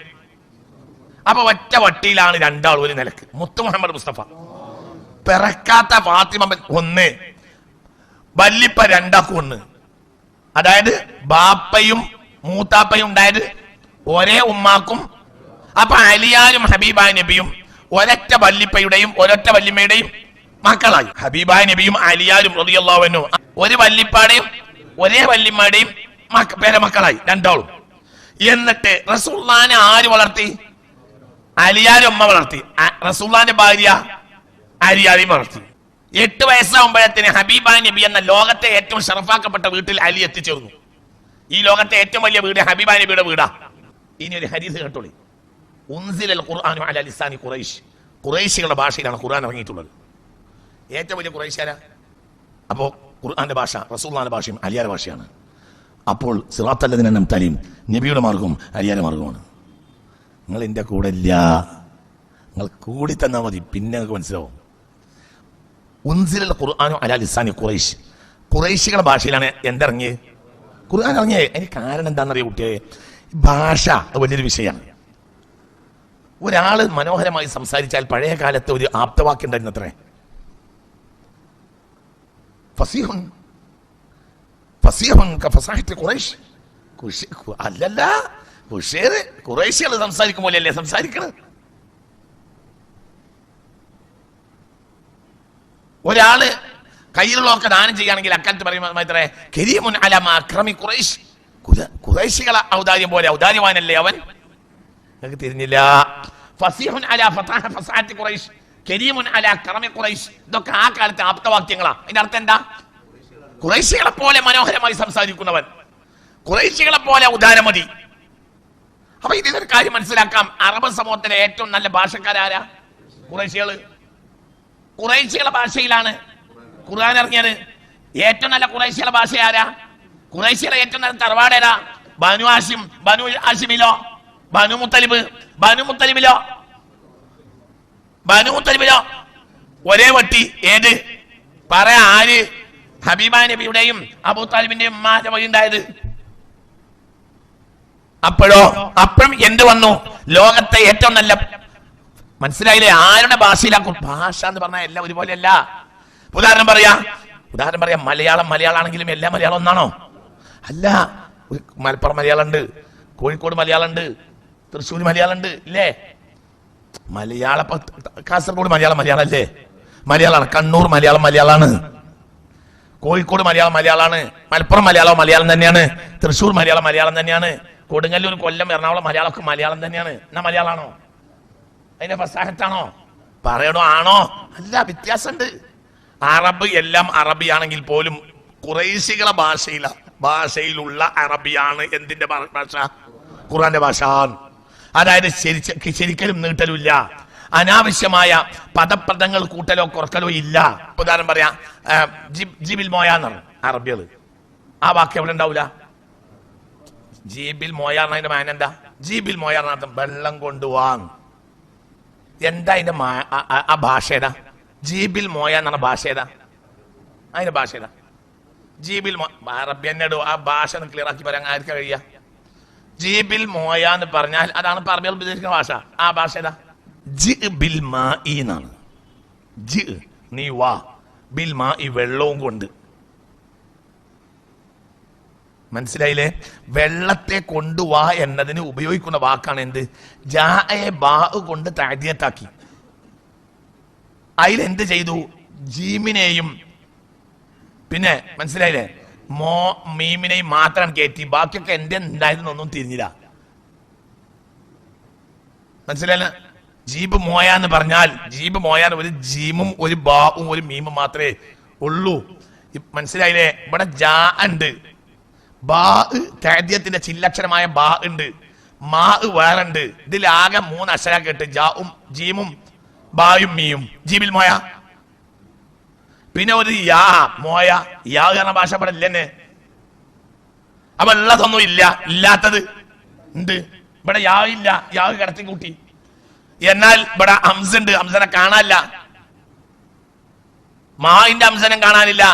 A: അപ്പൊ ഒറ്റ വട്ടിയിലാണ് രണ്ടാൾ ഒരു നിലക്ക്. മുത്തു മുഹമ്മദ് മുസ്തഫ, പിറക്കാത്ത ഫാത്തിമ ഒന്ന്, വല്ലിപ്പ രണ്ടാക്കും ഒന്ന്. അതായത് ബാപ്പയും മൂത്താപ്പയും ഉണ്ടായത് ഒരേ ഉമ്മാക്കും. അപ്പൊ അലിയാരും ഹബീബായ നബിയും ഒരൊറ്റ വല്ലിപ്പയുടെയും ഒരൊറ്റ വല്ലിമ്മയുടെയും മക്കളായി. ഹബീബായ നബിയും അലിയാരും റളിയല്ലാഹു അൻഹു ഒരു വല്ലിപ്പാടെയും ഒരേ വല്ലിമ്മയുടെയും പേരമക്കളായി രണ്ടാളും. എന്നിട്ട് റസൂലുള്ളാഹിനെ ആര് വളർത്തി? അലിയാരും ഉമ്മ വളർത്തി. റസൂലുള്ളാഹിന്റെ ഭാര്യ അലിയാരെയും വളർത്തി. 8 വയസ്സാകുമ്പോഴത്തേന് ഹബീബായ നബി എന്ന ലോകത്തെ ഏറ്റവും ഷറഫാക്കപ്പെട്ട വീട്ടിൽ അലി എത്തിച്ചേർന്നു. ഈ ലോകത്തെ ഏറ്റവും വലിയ വീട് ഹബീബായ നബിയുടെ വീടാ. ഇനി ഒരു ഹദീസ് കേട്ടോളി. ഉൻസിലൽ ഖുർആനു അലാ ലിസാനി ഖുറൈശ്. ഖുറൈശികളുടെ ഭാഷയിലാണ് ഖുർആൻ ഇറങ്ങിയിട്ടുള്ളത്. ഏറ്റവും വലിയ ഖുറൈശ് ആരാ? അപ്പോ ഖുർആന്റെ ഭാഷ റസൂലുള്ളാഹിന്റെ ഭാഷയും അലിയാരുടെ ഭാഷയാണ്. അപ്പോൾ സിറാത്തല്ലദീന അൻഅംത അലൈഹിം, നബിയുടെ മാർഗവും അലിയാരുടെ മാർഗവുമാണ്. നിങ്ങൾ എൻ്റെ കൂടെ ഇല്ല, നിങ്ങൾ കൂടി തന്നാൽ മതി, പിന്നെ നിങ്ങൾക്ക് മനസ്സിലാവും. ഉൻസിലൽ ഖുർആനു അലാ ലിസാനി ഖുറൈശ്. ഖുറൈശികളുടെ ഭാഷയിലാണ് എന്തിറങ്ങിയത്? ഖുർആൻ ഇറങ്ങിയത്. അതിന് കാരണം എന്താണെന്നറിയോ കുട്ടിയെ? ഭാഷ വലിയൊരു വിഷയമാണ്. ഒരാള് മനോഹരമായി സംസാരിച്ചാൽ പഴയ കാലത്ത് ഒരു ആപ്തവാക്യം ഉണ്ടായിരുന്നു അത്രേ, ഫസീഹുൻ ഫസീഹുൻ കഫസാഹത്തി ഖുറൈശ്. അല്ലല്ല, ഖുറൈശികൾ സംസാരിക്കും പോലെയല്ലേ സംസാരിക്കണത്. ഒരാള് കയ്യിലുള്ളതൊക്കെ ദാനം ചെയ്യുകയാണെങ്കിൽ അക്കാലത്ത് പറയുമ്പോൾ കരീമുൻ അലാ അക്രമി ഖുറൈശ്. ഖുറൈശികളെ ഔദാര്യം പോലെ ഔദാര്യവാനല്ലേ അവൻ. നിങ്ങൾക്ക് തിരിഞ്ഞില്ല. ഫസീഹുൻ അലാ ഫസാഹത്തി ഖുറൈശ്, കരീമുൻ അലാ അക്രമി ഖുറൈശ്. ഇതൊക്കെ ആ കാലത്തെ ആപ്തവാക്യങ്ങളാ. അതിന്റെ അർത്ഥം എന്താ? ഖുറൈശികളെ പോലെ മനോഹരമായി സംസാരിക്കുന്നവൻ, ഖുറൈശികളെ പോലെ ഉദാരമതി. അപ്പൊ ഇതിലൊരു കാര്യം മനസ്സിലാക്കാം. അറബ് സമൂഹത്തിലെ ഏറ്റവും നല്ല ഭാഷക്കാരാരാ? ഖുറൈശികള്. ഖുറൈശികളുടെ ഭാഷയിലാണ് ഖുർആൻ ഇറങ്ങിയത്. ഏറ്റവും നല്ല ഖുറൈശികളുടെ ഭാഷ ആരാ? ഖുറൈശികളെ ഏറ്റവും നല്ല തറവാടേരാ? ബനു ഹാഷിം. ബനു ഹാഷിമിലോ? ബനു മുത്തലിബ്. ബനു മുത്തലിബിലോ? ബനു മുത്തലിബിലോ? ഒരേ വട്ടി. ഏത് പറയാ? ആര്? ഹബീബായ നബിയുടെയും അബൂ താലിബിന്റെയും ഉമ്മാന്റെ വഴി ഉണ്ടായത്. അപ്പോഴും എന്ത് വന്നു? ലോകത്തെ ഏറ്റവും നല്ല, മനസ്സിലായില്ലേ? ആരുടെ ഭാഷയിലാക്കും? ഭാഷ എന്ന് പറഞ്ഞാൽ എല്ലാം ഒരുപോലെയല്ല. ഉദാഹരണം പറയാം. മലയാളമാണെങ്കിലും എല്ലാ മലയാളം ഒന്നാണോ? അല്ല. മലപ്പുറം മലയാളം ഉണ്ട്, കോഴിക്കോട് മലയാളം ഉണ്ട്, തൃശ്ശൂർ മലയാളം ഉണ്ട്, ഇല്ലേ? കാസർഗോഡ് മലയാളം അല്ലേ? മലയാളമാണ്. കണ്ണൂർ മലയാളമാണ്. കോഴിക്കോട് മലയാളമാണ്. മലപ്പുറം മലയാളം തന്നെയാണ്. തൃശ്ശൂർ മലയാളം തന്നെയാണ്. കൊടുങ്ങല്ലൂർ, കൊല്ലം, എറണാകുളം മലയാളമൊക്കെ മലയാളം തന്നെയാണ്. എന്നാ മലയാളമാണോ? അതിന്റെ ഫസാഹത്താണോ? പറയണോ? ആണോ? അല്ല, വ്യത്യാസമുണ്ട്. അറബ് എല്ലാം അറബിയാണെങ്കിൽ പോലും ഖുറൈശികളെ ഭാഷയിലുള്ള അറബിയാണ് എന്തിന്റെ ഭാഷ? ഖുർആന്റെ ഭാഷ. അതായത് ശരിക്കലും നീട്ടലുമില്ല, അനാവശ്യമായ പദപ്രദങ്ങൾ കൂട്ടലോ കുറക്കലോ ഇല്ല. ഉദാഹരണം പറയാം, ജീബിൽ മോയ എന്നാണ് അറബികള്. ആ വാക്ക് എവിടെ ഉണ്ടാവില്ല. ജീബിൽ മോയ എന്നതിന്റെ മാന എന്താ? ജീബിൽ മോയ എന്നർത്ഥം വെള്ളം കൊണ്ടുപോവാൻ. എന്താ അതിന്റെ ആ ഭാഷ ഏതാ? ജീബിൽ മോയ എന്നാണ് ഭാഷ ഏതാ? അതിന്റെ ഭാഷ ഏതാ? ജീബിൽ അറബി എന്നോട് ആ ഭാഷ ഒന്ന് ക്ലിയർ ആക്കി പറയാൻ ആർക്കാ കഴിയാ? ജീബിൽ മോയ എന്ന് പറഞ്ഞാൽ അതാണ് അറബികൾ ഉപയോഗിക്കുന്ന ഭാഷ. ആ ഭാഷ ഏതാ? ജി ബിൽ മാഇ എന്നാണ്. ജി നീ വാ, ബിൽ മാഇ വെള്ളവും കൊണ്ട്. മനസ്സിലായില്ലേ? വെള്ളത്തെ കൊണ്ടുവാ എന്നതിന് ഉപയോഗിക്കുന്ന വാക്കാണ് എന്ത്? ജാഅയെ ബാ കൊണ്ട് തഅദിയത്താക്കി. അതിലെന്ത് ചെയ്തു? ജീമിനെയും പിന്നെ മനസ്സിലായില്ലേ മീമിനെയും മാത്രം കയറ്റി. ബാക്കിയൊക്കെ എന്തുണ്ടായിരുന്നൊന്നും തിരിഞ്ഞില്ല. മനസ്സിലായില്ല? ജീബ് മോയ എന്ന് പറഞ്ഞാൽ ജീബ് മോയാൻ ഒരു ജീമും ഒരു ബാവും ഒരു മീമും മാത്രമേ ഉള്ളൂ. മനസ്സിലായില്ലേ? ഇവിടെ ജാ ഉണ്ട്, ബാ തഅദിയത്തിന്റെ ചില്ലക്ഷരമായ ബാ ഉണ്ട്, മാ വേറെ ഉണ്ട്. ഇതിലാകെ 3 അക്ഷരം കേട്ട് ജാവും ജീമും ബായും മീയും. ജീബിൽ മോയ. പിന്നെ ഒരു യാ മോയ. യാ എന്ന ഭാഷ ഇവിടെ ഇല്ലെന്നെ. അപ്പൊ ഉള്ളതൊന്നും ഇല്ല, ഇല്ലാത്തത് ഉണ്ട്. ഇവിടെ യാ ഇല്ല, യാ കിടത്തി കൂട്ടി. എന്നാൽ ഇവിടെ ഹംസ ഉണ്ട്, ഹംസനെ കാണാനില്ല. മായിന്റെ ഹംസനും കാണാനില്ല,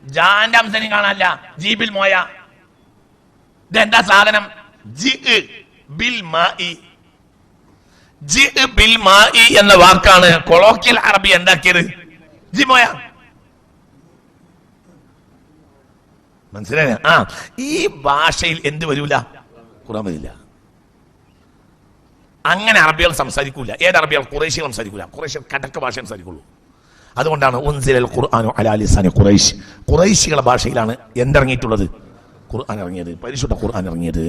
A: ജാന്റെ ഹംസനും കാണാനില്ല. ജീബിൽ മോയ. ഇതെന്താ സാധനം? ജി ബിൽ മായി. ജി ബിൽ മായി എന്ന വാക്കാണ് കൊളോക്കിയൽ അറബി എന്താക്കിയത്. ജിമോയ മനസ്സിലായ? ഈ ഭാഷയിൽ എന്ത് വരൂല? ഖുർആൻ വരില്ല. അങ്ങനെ അറബികൾ സംസാരിക്കൂല. ഏത് അറബികൾ? ഖുറൈശികൾ സംസാരിക്കൂല. ഖുറൈശികൾ കടക്ക് ഭാഷ സംസാരിക്കുള്ളൂ. അതുകൊണ്ടാണ് ഉൻസിലൽ ഖുർആനു അലാ ലിസാനി ഖുറൈശ്, ഖുറൈശികളുടെ ഭാഷയിലാണ് എന്തിറങ്ങിയിട്ടുള്ളത്? ഖുർആൻ ഇറങ്ങിയത്, പരിശുദ്ധ ഖുർആൻ ഇറങ്ങിയത്.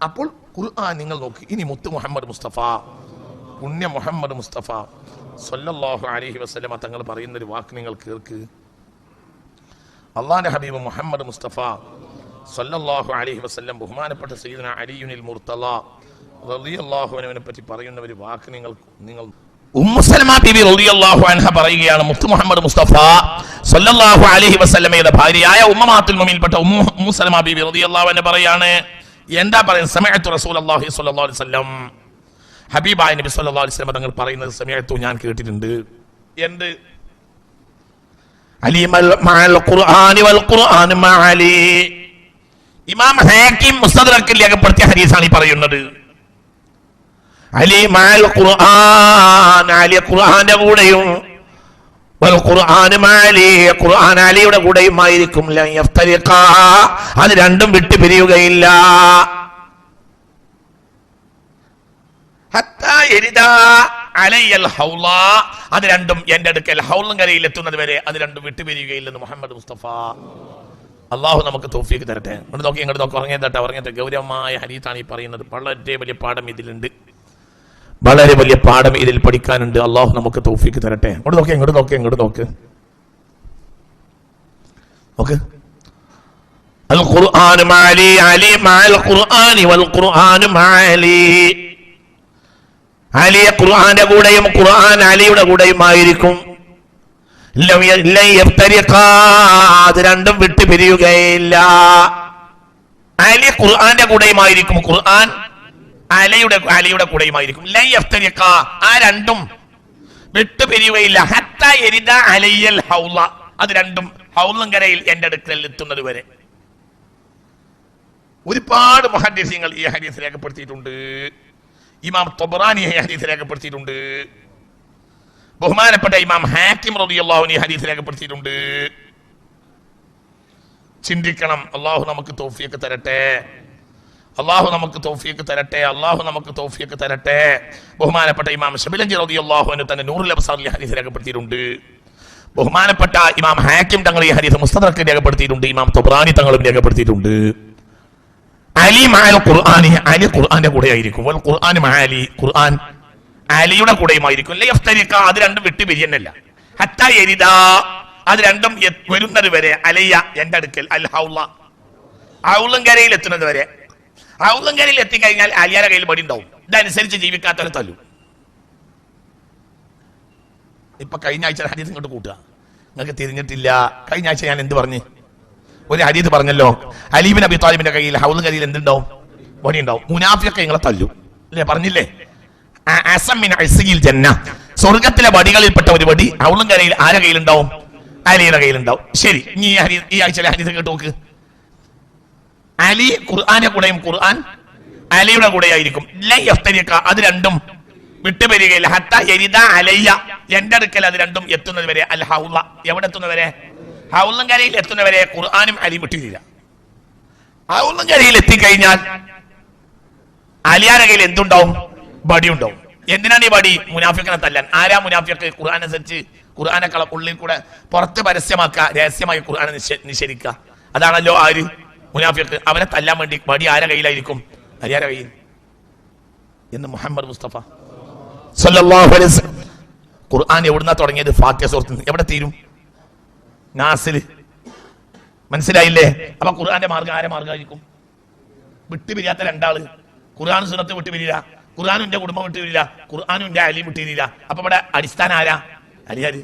A: അപ്പോൾ ഖുർആൻ നിങ്ങൾ നോക്കി. ഇനി മുത്ത് മുഹമ്മദ് മുസ്തഫ, പുണ്യ മുഹമ്മദ് മുസ്തഫ സല്ലല്ലാഹു അലൈഹി വസല്ലമ തങ്ങൾ പറയുന്ന ഒരു വാക്ക് നിങ്ങൾ കേൾക്ക്. അള്ളാന്റെ ഹബീബ് മുഹമ്മദ് മുസ്തഫ സല്ലല്ലാഹു അലൈഹി വസല്ലം ബഹുമാനപ്പെട്ട സയ്യിദുനാ അലിയുൽ മുർത്തള റളിയല്ലാഹു അൻഹുവിനെ പറ്റി പറയുന്ന ഒരു വാക്ക് നിങ്ങൾ ഉമ്മു സലമ ബീബി റളിയല്ലാഹു അൻഹ പറയുകയാണ്, മുത്ത് മുഹമ്മദ് മുസ്തഫ സല്ലല്ലാഹു അലൈഹി വസല്ലമയുടെ ഭാര്യയായ ഉമ്മമാത്തുൽ മുഅ്മിനീൻപ്പെട്ട ഉമ്മു സലമ ബീബി റളിയല്ലാഹു അൻഹ പറയാണ്, എന്താ പറയുന്നത്? സമഅതു റസൂലുള്ളാഹി സ്വല്ലല്ലാഹു അലൈഹി വസല്ലം, ഹബീബായ നബി സ്വല്ലല്ലാഹു അലൈഹി വസല്ലം തങ്ങൾ പറയുന്നത് സമഅതു, ഞാൻ കേട്ടിട്ടുണ്ട്. എന്ത്? അലി മഅൽ ഖുർആനി വൽ ഖുർആൻ മഅലി. ഇമാം ഹാക്കിം മുസ്തദ്റക്കിൽ രേഖപ്പെടുത്തിയ ഹദീസാണ് ഈ പറയുന്നത്. അലി മഅൽ ഖുർആൻ, അലി ഖുർആന്റെ കൂടെയും വൽ ഖുർആൻ മഅലി, ഖുർആൻ അലിയുടെ കൂടെയും ആയിരിക്കും. ലൻ യഫ്തരിഖാ, അത് രണ്ടും വിട്ടുപിരിയുകയില്ല. ഹത്താ യരിദാ അലയ്യൽ ഹൗള, അത് രണ്ടും എന്റെ അടുക്കൽ ഹൗളും കരയിൽ എത്തുന്നത് വരെ അത് രണ്ടും വിട്ടുപിരിയുകയില്ലെന്ന് മുഹമ്മദ് മുസ്തഫ. അള്ളാഹു നമുക്ക് തൗഫീഖ് തരട്ടെ. ഇങ്ങോട്ട് നോക്കി ഉറങ്ങിയതട്ടെ. ഗൗരവമായ ഹദീസാണ് ഈ പറയുന്നത്. വളരെ വലിയ പാഠം ഇതിലുണ്ട്, വളരെ വലിയ പാഠം ഇതിൽ പഠിക്കാനുണ്ട്. അള്ളാഹു നമുക്ക് തൗഫീഖ് തരട്ടെ. ഇങ്ങോട്ട് നോക്ക്. അൽ ഖുർആൻ മഅലി, അലി മഅൽ ഖുർആനി വൽ ഖുർആൻ മഅലി. അലി ഖുർആന്റെ കൂടെയും ഖുർആൻ അലിയുടെ കൂടെയും ആയിരിക്കും. അത് രണ്ടും വിട്ടുപിരിയുകയില്ല. അലി ഖുർആന്റെ കൂടെയും ആയിരിക്കും, ഖുർആൻ അലിയുടെ കൂടെയും ആയിരിക്കും. ലൻ യഫ്തരിഖ, ആ രണ്ടും വിട്ടുപിരിയുകയില്ല. ഹത്താ യരിദ അലയ്യൽ ഹൗള, അത് രണ്ടും ഹൗളും കരയിൽ എന്റെ അടുക്കൽ എത്തുന്നത് വരെ. ഒരുപാട് മുഹദ്ദിസീങ്ങൾ ഈ ഹദീസ് രേഖപ്പെടുത്തിയിട്ടുണ്ട്. ഇമാം ത്വബറാനി ഈ ഹദീസ് രേഖപ്പെടുത്തിയിട്ടുണ്ട്. ബഹുമാനപ്പെട്ട ഇമാം ഹാക്കിം റളിയല്ലാഹു അൻഹു ഈ ഹദീസ് രേഖപ്പെടുത്തിയിട്ടുണ്ട്. ചിന്തിക്കണം. അല്ലാഹു നമുക്ക് തൗഫീഖ് തരട്ടെ. ബഹുമാനപ്പെട്ട ഇമാം ശബിലഞ്ചി റളിയല്ലാഹു അൻഹു തന്നെ നൂറുൽ അബ്സാറിൽ ഹദീസ് രേഖപ്പെടുത്തിയിട്ടുണ്ട്. ബഹുമാനപ്പെട്ട ഇമാം ഹാക്കിം തങ്ങൾ ഈ ഹദീസ് മുസ്തദ്റക്കിൽ രേഖപ്പെടുത്തിയിട്ടുണ്ട്. ഇമാം ത്വബറാനി തങ്ങളും രേഖപ്പെടുത്തിയിട്ടുണ്ട്. അലി മഅൽ ഖുർആനി, അലി ഖുർആന്റെ കൂടെ ആയിരിക്കും. വൽ ഖുർആൻ മഅലി, ഖുർആൻ അലിയുടെ കൂടെയുമായിരിക്കും. ലൻ യഫ്തരിഖ, അത് രണ്ടും വിട്ടുപിരിയുന്നില്ല. ഹത്താ യരിദ, അത് രണ്ടും വരുന്നത് വരെ അലയ്യ എന്റെ അടുക്കൽ, അൽ ഹൗള, ഹൗളും കരയിൽ എത്തുന്നത് വരെ. ഹൗളും കരയിൽ എത്തിക്കഴിഞ്ഞാൽ അലിയാരുടെ കയ്യിൽ വടി ഉണ്ടാവും. ഇതനുസരിച്ച് ജീവിക്കാത്തവരെ തല്ലു. ഇപ്പൊ കഴിഞ്ഞ ആഴ്ച ഹദീസ് ഇങ്ങോട്ട് കൂട്ടുക, നിങ്ങൾക്ക് തിരിഞ്ഞിട്ടില്ല. കഴിഞ്ഞ ആഴ്ച ഞാൻ എന്ത് പറഞ്ഞു? ഒരു ഹദീസ് പറഞ്ഞല്ലോ, അലി ഇബ്നു അബീ ത്വാലിബിന്റെ കയ്യിൽ ഹൗളും കരയിൽ എന്തുണ്ടാവും? വടി ഉണ്ടാവും. മുനാഫിഖ് നിങ്ങളെ തല്ലു അല്ലേ? പറഞ്ഞില്ലേ? സ്വർഗത്തിലെ വടികളിൽപ്പെട്ട ഒരു വടി ഹൗളും കരയിൽ ആരുടെ കയ്യിലുണ്ടാവും? അലിയുടെ കയ്യിലുണ്ടാവും. ശരി, ഇനി ഈ ആഴ്ചയിലെ ഹദീസ് കേട്ട് നോക്ക്. അലി ഖുർആന്റെ കൂടെയും ഖുർആൻ അലിയുടെ കൂടെയായിരിക്കും. ലൻ യഫ്തരിഖ, അത് രണ്ടും വിട്ടുപിരിയുകയില്ല. ഹത്താ യരിദ അലയ്യ, എന്റെ അടുക്കൽ അത് രണ്ടും എത്തുന്നത് വരെ. അൽ ഹൗള, എവിടെ എത്തുന്നവരെ? ഹൗളും കരയിൽ എത്തുന്നവരെ ഖുർആനും അലിയും വിട്ടില്ല. ഹൗളും കരയിൽ എത്തിക്കഴിഞ്ഞാൽ അലിയാരുടെ കയ്യിൽ എന്തുണ്ടാവും? വടി ഉണ്ടാവും. എന്തിനാണ് ഈ വടി? മുനാഫിഖിനെ തല്ലാൻ. ആരാ മുനാഫിഖ്? ഖുർആൻ അനുസരിച്ച് ഖുർആനക്കള ഉള്ളിൽ കൂടെ പുറത്ത് പരസ്യമാക്കുക, രഹസ്യമായി ഖുർആനെ നിഷേധിക്കുക. അതാണല്ലോ ആര്? മുനാഫിഖ്. അവനെ തല്ലാൻ വേണ്ടി വടി ആരുടെ കയ്യിലായിരിക്കും? അലിയാരുടെ കയ്യിൽ എന്ന് മുഹമ്മദ് മുസ്തഫ സല്ലല്ലാഹു അലൈഹി വസല്ലം. ഖുർആൻ എവിടുന്നാ തുടങ്ങിയത്? ഫാത്തിഹ സൂറത്ത്. എവിടെ തീരും? നാസില്. മനസ്സിലായില്ലേ? അപ്പൊ ഖുർആന്റെ മാർഗം ആരെ മാർഗമായിരിക്കും? വിട്ടുപിരിയാത്ത രണ്ടാള്. ഖുർആൻ സുന്നത്ത് വിട്ടുപിരിയില്ല, ഖുർആനും എന്റെ കുടുംബം വിട്ടുപിരിയില്ല, ഖുർആനും എന്റെ അലിയും വിട്ടുപിരിയില്ല. അപ്പൊ ഇവിടെ അടിസ്ഥാനം ആരാ? അലിയാര്.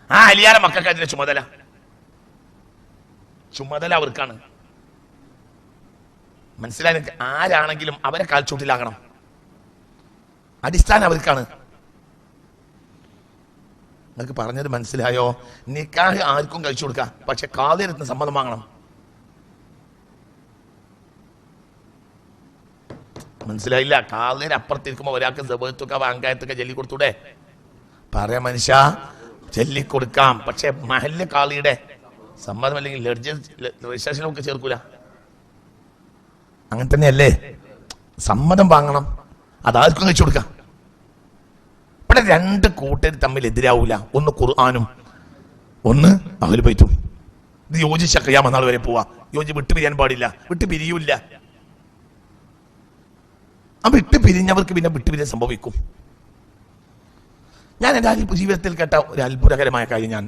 A: ആ അലിയാരെ മക്കൾക്ക് അതിന്റെ ചുമതല അവർക്കാണ്. മനസ്സിലായി? ആരാണെങ്കിലും അവരെ കാൽച്ചൂട്ടിലാകണം. അടിസ്ഥാനം അവർക്കാണ്. നിങ്ങൾക്ക് പറഞ്ഞത് മനസ്സിലായോ? നിക്കാഹ് ആർക്കും കഴിച്ചു കൊടുക്കാം, പക്ഷെ ഖാദിയുടെ സമ്മതം വാങ്ങണം. മനസ്സിലായില്ല? കാലിന് അപ്പുറത്തിരിക്കുമ്പോൾ ഒരാൾക്ക് ജബത്തുക വാങ്കായത്തൊക്കെ ചൊല്ലി കൊടുത്തൂടെ? പറയാ മനുഷ്യ, ചൊല്ലിക്കൊടുക്കാം. പക്ഷെ മഹല്ല് കാളിയുടെ സമ്മതം അല്ലെങ്കിൽ രജിസ്ട്രേഷനൊക്കെ ചേർക്കൂല. അങ്ങനെ തന്നെയല്ലേ? സമ്മതം വാങ്ങണം, അതാർക്കും വെച്ചു കൊടുക്കാം. ഇവിടെ രണ്ട് കൂട്ടർ തമ്മിൽ എതിരാവൂല. ഒന്ന് ഖുർആനും ഒന്ന് അഹ്ലു ബൈത്തും. ഇത് യോജിച്ച ഖിയാമത്ത് നാൾ വരെ പോവാ. വിട്ടു പിരിയാൻ പാടില്ല, വിട്ടു പിരിയൂല്ല. ആ വിട്ടു പിരിഞ്ഞവർക്ക് പിന്നെ വിട്ടുപിരിയാൻ സംഭവിക്കും. ഞാൻ എൻ്റെ ജീവിതത്തിൽ കേട്ട ഒരു അത്ഭുതകരമായ കാര്യം ഞാൻ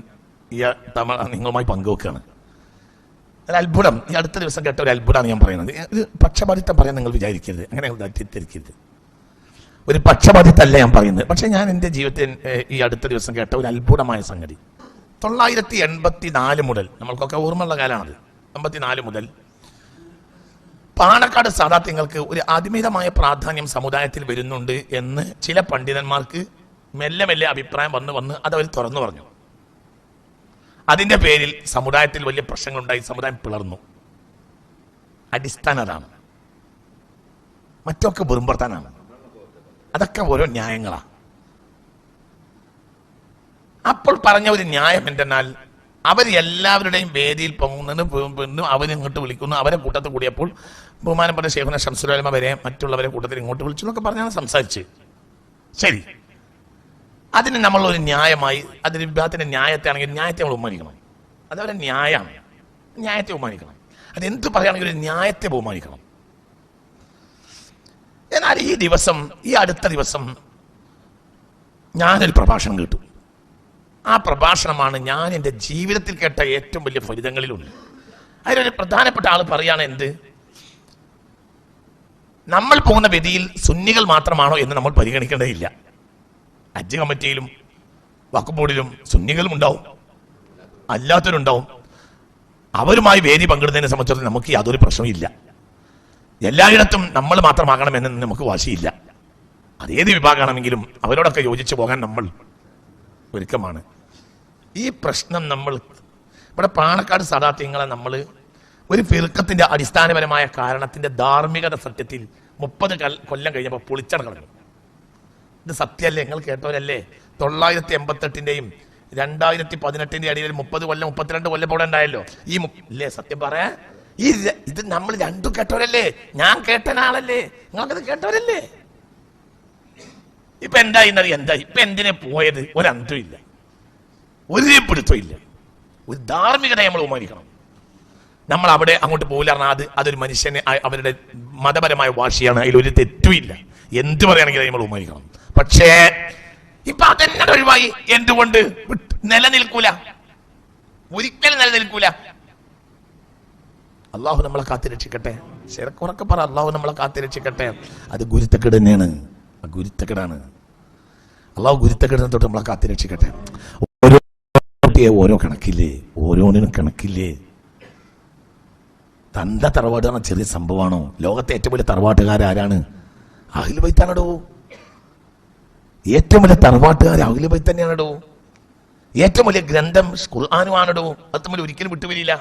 A: നിങ്ങളുമായി പങ്കുവെക്കുകയാണ്. ഒരു അത്ഭുതം, ഈ അടുത്ത ദിവസം കേട്ട ഒരു അത്ഭുതമാണ് ഞാൻ പറയുന്നത്. ഒരു പക്ഷപാതിത്വം പറയാൻ നിങ്ങൾ വിചാരിക്കരുത്, അങ്ങനെ തെറ്റിദ്ധരിക്കരുത്. ഒരു പക്ഷപാതിത്വമല്ല ഞാൻ പറയുന്നത്. പക്ഷെ ഞാൻ എൻ്റെ ജീവിതത്തിൽ ഈ അടുത്ത ദിവസം കേട്ട ഒരു അത്ഭുതമായ സംഗതി. 984 മുതൽ, നമ്മൾക്കൊക്കെ ഓർമ്മയുള്ള കാലമാണത്. 84 മുതൽ പാണക്കാട് സാദാത്യങ്ങൾക്ക് ഒരു അധിമിതമായ പ്രാധാന്യം സമുദായത്തിൽ വരുന്നുണ്ട് എന്ന് ചില പണ്ഡിതന്മാർക്ക് മെല്ലെ മെല്ലെ അഭിപ്രായം വന്ന് അതവർ തുറന്നു പറഞ്ഞു. അതിന്റെ പേരിൽ സമുദായത്തിൽ വലിയ പ്രശ്നങ്ങളുണ്ടായി, സമുദായം പിളർന്നു. അടിസ്ഥാനം അതാണ്, മറ്റൊക്കെ വെറുമ്പർത്താനാണ്. അതൊക്കെ ഓരോ ന്യായങ്ങളാണ്. അപ്പോൾ പറഞ്ഞ ഒരു ന്യായം എന്തെന്നാൽ, അവർ എല്ലാവരുടെയും വേദിയിൽ പൊങ്ങുന്നു, അവരിങ്ങോട്ട് വിളിക്കുന്നു. അവരെ കൂട്ടത്തിൽ കൂടിയപ്പോൾ ബഹുമാനപ്പെട്ട ശൈഖുന ശംസുൽ ഉലമ വരെ മറ്റുള്ളവരെ കൂട്ടത്തിൽ ഇങ്ങോട്ട് വിളിച്ചു എന്നൊക്കെ പറഞ്ഞാണ് സംസാരിച്ച്. ശരി, അതിന് നമ്മൾ ഒരു ന്യായമായി, അതിന് വിഭാഗത്തിന്റെ ന്യായത്തെ ആണെങ്കിൽ ന്യായത്തെ നമ്മൾ ബഹുമാനിക്കണം. അതവരെ ന്യായമാണ്, ന്യായത്തെ ബഹുമാനിക്കണം. അതെന്ത് പറയുകയാണെങ്കിൽ ഒരു ന്യായത്തെ ബഹുമാനിക്കണം. എന്നാൽ ഈ അടുത്ത ദിവസം ഞാനൊരു പ്രഭാഷണം കേട്ടു. ആ പ്രഭാഷണമാണ് ഞാൻ എൻ്റെ ജീവിതത്തിൽ കേട്ട ഏറ്റവും വലിയ ഫലിതങ്ങളിലൊന്ന്. അതിലൊരു പ്രധാനപ്പെട്ട ആൾ പറയാണ്, എന്ത്, നമ്മൾ പോകുന്ന വേദിയിൽ സുന്നികൾ മാത്രമാണോ എന്ന് നമ്മൾ പരിഗണിക്കേണ്ടതില്ല. ഹജ്ജ് കമ്മിറ്റിയിലും വഖഫ് ബോർഡിലും സുന്നികളും ഉണ്ടാവും, അല്ലാത്തവരുണ്ടാവും. അവരുമായി വേദി പങ്കിടുന്നതിനെ സംബന്ധിച്ചിടത്തോളം നമുക്ക് യാതൊരു പ്രശ്നമില്ല. എല്ലായിടത്തും നമ്മൾ മാത്രമാകണമെന്ന് നമുക്ക് വാശിയില്ല. അതേത് വിഭാഗമാണെങ്കിലും അവരോടൊക്കെ യോജിച്ചു പോകാൻ നമ്മൾ ഒരുക്കമാണ്. ഈ പ്രശ്നം നമ്മൾ ഇവിടെ പാണക്കാട് സാദാത്യങ്ങളെ നമ്മൾ ഒരു ഫിർഖത്തിന്റെ അടിസ്ഥാനപരമായ കാരണത്തിന്റെ ധാർമ്മികത സത്യത്തിൽ 30 കൊല്ലം കഴിഞ്ഞപ്പോൾ പൊളിച്ചട കളഞ്ഞു. ഇത് സത്യമല്ലേ? നിങ്ങൾ കേട്ടവരല്ലേ? 988ന്റെയും 2018 അടിയിൽ 30 കൊല്ലം 32 കൊല്ലം പോടെ ഉണ്ടായല്ലോ. ഇല്ലേ സത്യം പറയാ? ഇത് നമ്മൾ രണ്ടും കേട്ടവരല്ലേ? ഞാൻ കേട്ടനാളല്ലേ, നിങ്ങൾക്കത് കേട്ടവരല്ലേ? ഇപ്പൊ എന്തായി? ഇപ്പൊ എന്തിനെ പോയത്? ഒരന്തം ഇല്ല, ഒരു പിടുത്തം ഇല്ല. ഒരു ധാർമ്മികത നമ്മൾ ബഹുമാനിക്കണം. നമ്മൾ അവിടെ അങ്ങോട്ട് പോകില്ല പറഞ്ഞാൽ അതൊരു മനുഷ്യന് അവരുടെ മതപരമായ വാശിയാണ്, അതിലൊരു തെറ്റുമില്ല. എന്ത് പറയുകയാണെങ്കിൽ നമ്മൾ ബഹുമാനിക്കണം. പക്ഷേ ഇപ്പൊ അതെന്നെ ഒഴിവായി. എന്തുകൊണ്ട്? നിലനിൽക്കൂല, ഒരിക്കലും നിലനിൽക്കൂല. അള്ളാഹു നമ്മളെ കാത്തിരക്ഷിക്കട്ടെ. ശരക്കുറക്കെ പറ, അള്ളാഹു നമ്മളെ കാത്തിരക്ഷിക്കട്ടെ. അത് ഗുരുത്തക്കേട് തന്നെയാണ്, ഗുരുത്തക്കേടാണ്. അള്ളാഹു ഗുരുത്തക്കേടിനെ തൊട്ട് നമ്മളെ കാത്തിരക്ഷിക്കട്ടെ. ഓരോ കുട്ടിയെ ഓരോ കണക്കില്ലേ, ഓരോന്നിനും കണക്കില്ലേ. തണ്ട തറവാട് പറഞ്ഞ ചെറിയ സംഭവമാണോ? ലോകത്തെ ഏറ്റവും വലിയ തറവാട്ടുകാരാരാണ്? അഹ്ലു ബൈത്താണോ? ഏറ്റവും വലിയ തറവാട്ടുകാർ അഹ്ലു ബൈത്ത് തന്നെയാണോ? ഏറ്റവും വലിയ ഗ്രന്ഥം ഖുർആനുമാണോ? അത് തമ്മിൽ ഒരിക്കലും വിട്ടുവരില്ല.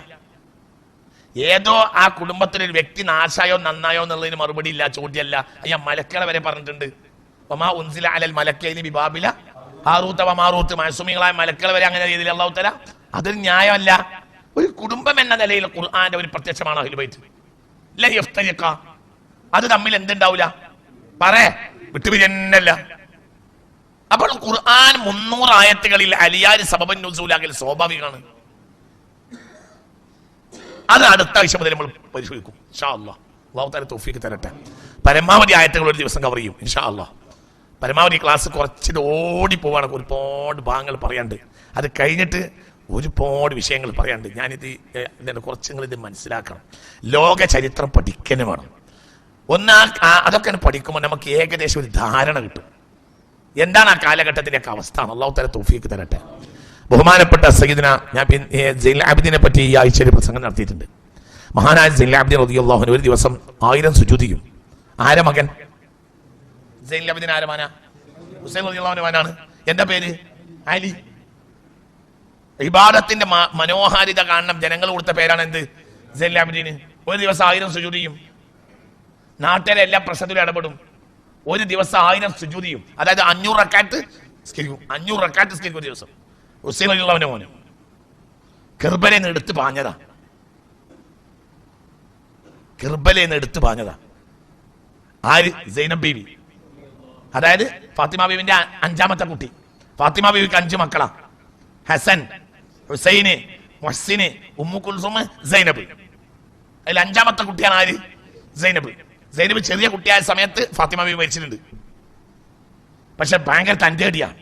A: ഏതോ ആ കുടുംബത്തിലൊരു വ്യക്തി നാശായോ നന്നായോ എന്നുള്ളതിന് മറുപടി ഇല്ല, ചോദ്യമല്ല. ഞാൻ മലക്കുകളെ വരെ പറഞ്ഞിട്ടുണ്ട്. മാസൂമികളായ മലക്കുകളെ വരെ അങ്ങനെ ചെയ്തില്ല അല്ലാഹു തആല. അതൊരു ന്യായമല്ല. ഒരു കുടുംബം എന്ന നിലയിൽ ഖുർആന്റെ ഒരു പ്രത്യക്ഷമാണ് അഹ്ലു ബൈത്ത്. ല യഫ്തരിഖ, അത് തമ്മിൽ എന്തുണ്ടാവില്ല, വിട്ടുപിരിയല്ല. അപ്പോൾ ഖുർആൻ 300 ആയത്തുകളിൽ അലിയാര് സബബൻ നുസൂലാകൽ സ്വാഭാവികമാണ്. അത് അടുത്ത ആഴ്ച മുതൽ നമ്മൾ പരിശോധിക്കും ഇൻഷാ അല്ലാഹ്. അല്ലാഹു തആല തൗഫീഖ് തരട്ടെ. പരമാവധി ആയത്തുകൾ ഒരു ദിവസം കവർ ചെയ്യും ഇൻഷാ അല്ലാഹ്. പരമാവധി ക്ലാസ് കുറച്ചിട്ട് ഓടിപ്പോവാണ്. ഒരുപാട് ഭാഗങ്ങൾ പറയാണ്ട്, അത് കഴിഞ്ഞിട്ട് ഒരുപാട് വിഷയങ്ങൾ പറയാണ്ട്. ഞാനിത് കുറച്ച് ഇത് മനസ്സിലാക്കണം. ലോക ചരിത്രം പഠിക്കന്നെ വേണം. അതൊക്കെ പഠിക്കുമ്പോൾ നമുക്ക് ഏകദേശം ഒരു ധാരണ കിട്ടും, എന്താണ് ആ കാലഘട്ടത്തിൻ്റെയൊക്കെ അവസ്ഥ. അല്ലാഹു തആല തൗഫീഖ് തരട്ടെ. ബഹുമാനപ്പെട്ട സയ്യിദ്ന ഞാൻ സൈനുൽ ആബിദീനെ പറ്റി ഈ ആഴ്ച ഒരു പ്രസംഗം നടത്തിയിട്ടുണ്ട്. മഹാനായ സൈനുൽ ആബിദീൻ റളിയല്ലാഹു അൻഹു ഒരു ദിവസം 1000 സുജൂദ് ചെയ്യും. ആരെ മകൻ? സൈനുൽ ആബിദീൻ ആരെ മകനാ? ഹുസൈൻ റളിയല്ലാഹു അൻഹു മകനാണ്. എന്താ പേര്? അലി. ഇബാദത്തിന്റെ മനോഹാരിത കാണണം ജനങ്ങൾ കൊടുത്ത പേരാണ് എന്ത്? സൈനുൽ ആബിദീൻ. ഒരു ദിവസം 1000 സുജൂദ് ചെയ്യും. നാട്ടിലെ എല്ലാ പ്രശ്നത്തിലും ഇടപെടും. ഒരു ദിവസം 1000 സുജൂദ് ചെയ്യും. അതായത് 500 റക്അത്ത് നിസ്കരിക്കും. 500 റക്അത്ത് നിസ്കരിക്കും ഒരു ദിവസം. ഹുസൈൻ റളിയല്ലാഹുവിന്റെ മോന് കെർബലയിൽ എടുത്ത് പാഞ്ഞതാ. കെർബലയിൽ എടുത്ത് പാഞ്ഞതാ. ആര്? സൈനബ് ബീവി. അതായത് ഫാത്തിമ ബീവിന്റെ 5ാമത്തെ കുട്ടി. ഫാത്തിമ ബീവിക്ക് 5 മക്കളാ. ഹസൻ, ഹുസൈന്, മുഹ്സിന്, ഉമ്മു കുൽസും, സൈനബ്. അതിൽ 5ാമത്തെ കുട്ടിയാണ് ആര്? സൈനബ്. സൈനബ് ചെറിയ കുട്ടിയായ സമയത്ത് ഫാത്തിമ ബീവി മരിച്ചിട്ടുണ്ട്. പക്ഷെ ഭയങ്കര തന്റേടിയാണ്.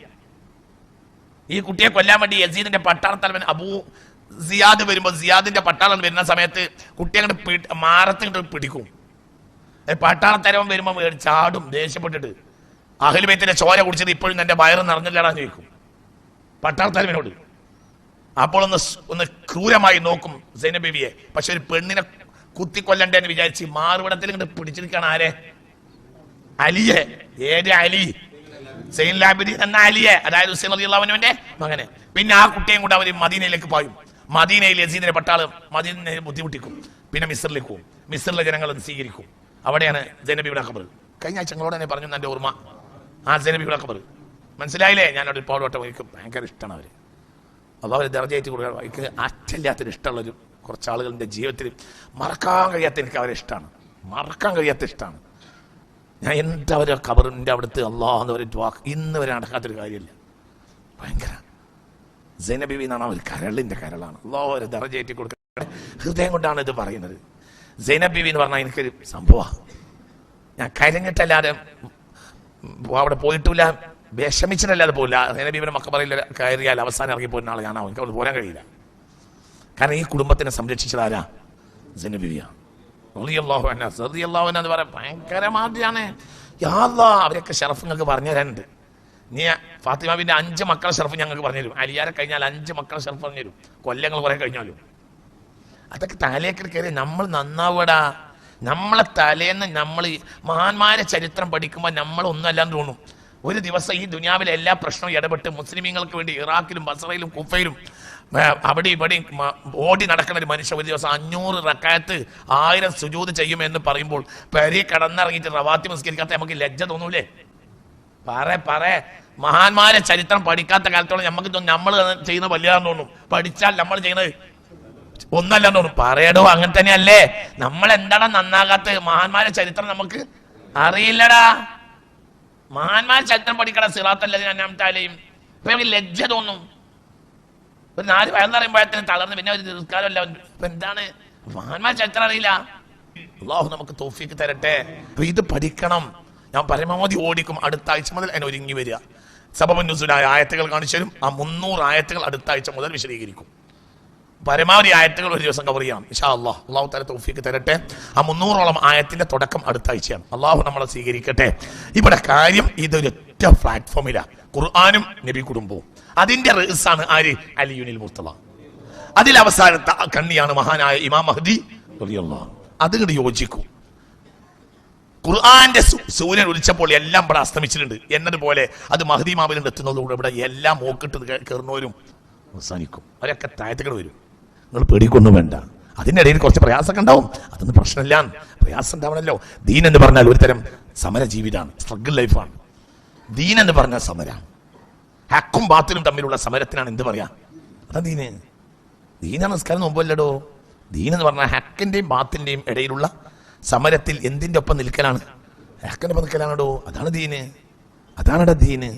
A: ഈ കുട്ടിയെ കൊല്ലാൻ വേണ്ടി യസീദിന്റെ പട്ടാളത്തലവൻ അബൂ സിയാദ് വരുമ്പോൾ, സിയാദിന്റെ പട്ടാളം വരുന്ന സമയത്ത് കുട്ടിയെ അങ്ങോട്ട് മാറത്തിട്ട് പിടിക്കും. പട്ടാളത്തലവൻ വരുമ്പോൾ ചാടും ദേഷ്യപ്പെട്ടിട്ട്. അഹ്ലു ബൈത്തിന്റെ ചോര കുടിച്ചത് ഇപ്പോഴും എന്റെ വയറ് നിറഞ്ഞില്ലാടാന്ന് ചോദിക്കും പട്ടാളത്തലവനോട്. അപ്പോൾ ഒന്ന് ക്രൂരമായി നോക്കും സൈനബ് ബീവിയെ. പക്ഷെ ഒരു പെണ്ണിനെ കുത്തിക്കൊല്ലണ്ടെന്ന് വിചാരിച്ച് മാറുവിടത്തിൽ ഇങ്ങോട്ട് പിടിച്ചിരിക്കുകയാണ്. ആരെ? അലിയെ. ഏത് അലി? സൈൻ ലാബിദീൻ എന്ന അലിയെ, അതായത് ഹുസൈൻ റളിയല്ലാഹുവിന്റെ മകനെ. പിന്നെ ആ കുട്ടിയും കൂടെ അവർ മദീനയിലേക്ക് പായും. മദീനയിൽ യസീദിന്റെ പട്ടാളം മദീനയെ ബുദ്ധിമുട്ടിക്കും. പിന്നെ മിസ്രിലേക്ക് പോകും. മിസ്രിലെ ജനങ്ങൾ സ്വീകരിക്കും. അവിടെയാണ് സൈനബിയുടെ ഖബർ. കഴിഞ്ഞ ആഴ്ച ഞങ്ങളോട് തന്നെ പറഞ്ഞു എന്റെ ഓർമ്മ. ആ സൈനബിയുടെ ഖബർ മനസ്സിലായില്ലേ? ഞാനവിടെ ഒരു പാടോട്ടം. എനിക്ക് ഭയങ്കര ഇഷ്ടമാണ് അവര്. അള്ളാഹു ദർജയായിട്ട് കൊടുക്കുക. എനിക്ക് അറ്റല്ലാത്തൊരു ഇഷ്ടമുള്ളൊരു കുറച്ച് ആളുകളുടെ ജീവിതത്തിൽ മറക്കാൻ കഴിയാത്ത എനിക്ക് അവരെ ഇഷ്ടമാണ്. മറക്കാൻ കഴിയാത്ത ഇഷ്ടമാണ്. ഞാൻ എന്താ അവരെ ഖബറിൻ്റെ അവിടുത്തെ അള്ളാഹ് എന്ന് പറയുന്ന വാക്ക് ഇന്ന് വരെ നടക്കാത്തൊരു കാര്യമില്ല. ഭയങ്കര സൈനബ് ബീവി എന്നാണ് അവർ കരളിൻ്റെ കരളാണ്. അള്ളാഹു അവരെ ദർജയായിട്ട് കൊടുക്കുക. ഹൃദയം കൊണ്ടാണ് ഇത് പറയുന്നത്. സൈനബ് ബീവി എന്ന് പറഞ്ഞാൽ എനിക്കൊരു സംഭവമാണ്. ഞാൻ കരഞ്ഞിട്ടല്ലാതെ അവിടെ പോയിട്ടില്ല, വിഷമിച്ചിട്ടല്ലാതെ പോയില്ല. സൈനബ് ബീവിയുടെ മക്കബറയിൽ കയറിയാൽ അവസാനം ഇറങ്ങി പോരുന്ന ആളെ ഞാനാവും. എനിക്ക് അവിടെ പോരാൻ കഴിയില്ല. കാരണം ഈ കുടുംബത്തിനെ സംരക്ഷിച്ചതാരാ? സൈനബ് ബീവിയാണ് റളിയല്ലാഹു അൻഹ. റളിയല്ലാഹു അൻഹ എന്ന് പറയാൻ ഭയങ്കര മാതിരിയാണ്. യാ അല്ലാഹ്, അവരൊക്കെ ഷറഫ് നിങ്ങൾക്ക് പറഞ്ഞു തരാനുണ്ട്. നീ ഫാത്തിമ ബീവിന്റെ 5 മക്കളെ ഷറഫ് ഞങ്ങൾക്ക് പറഞ്ഞു തരും. അലിയാരെ കഴിഞ്ഞാൽ 5 മക്കളെ ഷറഫ് പറഞ്ഞു തരും. കൊല്ലങ്ങൾ കുറെ കഴിഞ്ഞാലും അതൊക്കെ തലയൊക്കെ കയറി നമ്മൾ നന്നാവടാ. നമ്മളെ തലേന്ന് നമ്മൾ മഹാന്മാരെ ചരിത്രം പഠിക്കുമ്പോൾ നമ്മൾ ഒന്നല്ലാന്ന് തോന്നും. ഒരു ദിവസം ഈ ദുനിയാവിലെ എല്ലാ പ്രശ്നവും ഇടപെട്ട് മുസ്ലിമീങ്ങൾക്ക് വേണ്ടി ഇറാഖിലും ബസറയിലും കുഫയിലും അവിടെ ഇവിടെയും ഓടി നടക്കുന്ന ഒരു മനുഷ്യ ഒരു ദിവസം 500 റക്അത്ത് 1000 സുജൂദ് ചെയ്യുമെന്ന് പറയുമ്പോൾ പെരി കടന്നിറങ്ങിയിട്ട് റവാത്തി നിസ്കരിക്കാത്ത നമുക്ക് ലജ്ജ തോന്നൂലേ? പറ മഹാന്മാരെ ചരിത്രം പഠിക്കാത്ത കാലത്തോളം നമുക്ക് നമ്മൾ ചെയ്യുന്ന വലുതാന്ന് തോന്നും. പഠിച്ചാൽ നമ്മൾ ചെയ്യുന്നത് ഒന്നല്ലെന്ന് തോന്നും. പറയടോ, അങ്ങനെ തന്നെയല്ലേ? നമ്മൾ എന്താണ് നന്നാകാത്ത? മഹാന്മാരെ ചരിത്രം നമുക്ക് അറിയില്ലടാ. മഹാന്മാരെ ചരിത്രം പഠിക്കട. സിറാത്തല്ലദീന അൻഅംത അലൈഹിം. ഇപ്പൊ നമുക്ക് ലജ്ജ തോന്നും. ഒരു 4 വയസ്സ് പറയുമ്പോഴത്തേനും തളർന്ന് പിന്നെ ഒരു നിസ്കാരമല്ല. ഇപ്പൊ എന്താണ്? മഹാന്മാരെ ചരിത്രം അറിയില്ല. അല്ലാഹു നമുക്ക് തൗഫീഖ് തരട്ടെ. അപ്പൊ ഇത് പഠിക്കണം. ഞാൻ പരമാവധി ഓടിക്കും. അടുത്ത ആഴ്ച മുതൽ അതിനെ ഒരുങ്ങി വരിക. സബബുൻ നുസൂലായ ആയത്തുകൾ കാണിച്ചു തരും. ആ 300 ആയത്തുകൾ അടുത്ത ആഴ്ച മുതൽ വിശദീകരിക്കും. പരമാവധി ആയത്തുകൾ ഒരു ദിവസം കവർ ചെയ്യണം ഇൻഷാ അല്ലാഹ്. അല്ലാഹു തആല തൗഫീഖ് തരട്ടെ. ആ 300ഓളം ആയത്തിന്റെ തുടക്കം അടുത്ത ആഴ്ചയാണ്. അല്ലാഹു നമ്മളെ സ്വീകരിക്കട്ടെ. ഇവിടെ കാര്യം ഇതൊരൊറ്റ പ്ലാറ്റ്ഫോമിലാണ്. ഖുർആനും നബി കുടുംബവും. അതിന്റെ റീസാണ് ആര്? അലിയുനിൽ മുർത്തള. അതിൽ അവസാനത്തെ കണ്ണിയാണ് മഹാനായ ഇമാം മഹ്ദി റളിയല്ലാഹു. അതുകൊണ്ട് യോജിക്കും. ഖുർആന്റെ സൂര്യൻ ഉദിച്ചപ്പോൾ എല്ലാം ഇവിടെ അസ്തമിച്ചിട്ടുണ്ട് എന്നതുപോലെ അത് മഹ്ദി ഇമാമിൽ എത്തുന്നതോടെ ഇവിടെ എല്ലാം മോക്കിട്ട് കയറുന്നവരും അവസാനിക്കും. അവരൊക്കെ താഴത്തുകൾ വരും. നിങ്ങൾ പേടിക്കൊന്നും വേണ്ട. അതിനിടയിൽ കുറച്ച് പ്രയാസമൊക്കെ ഉണ്ടാവും. അതൊന്നും പ്രശ്നമില്ല. പ്രയാസം ഉണ്ടാവണല്ലോ. ദീൻ എന്ന് പറഞ്ഞാൽ ഒരു തരം സമര ജീവിതമാണ്, സ്ട്രഗിൾ ലൈഫാണ്. ദീൻ എന്ന് പറഞ്ഞാൽ സമരമാണ്. ഹക്കും ബാത്തിലും തമ്മിലുള്ള സമരത്തിനാണ് എന്ത് പറയാ? അതാ ദീന്. ദീനാണ് നിസ്കാരം നോമ്പല്ലടോ. ദീൻ എന്ന് പറഞ്ഞാൽ ഹക്കിന്റെയും ബാത്തിന്റെയും ഇടയിലുള്ള സമരത്തിൽ എന്തിന്റെ ഒപ്പം നിൽക്കലാണ്? ഹക്കിന്റെ ഒപ്പം നിൽക്കലാണോ? അതാണ് ദീന്. അതാണടാ ദീന്.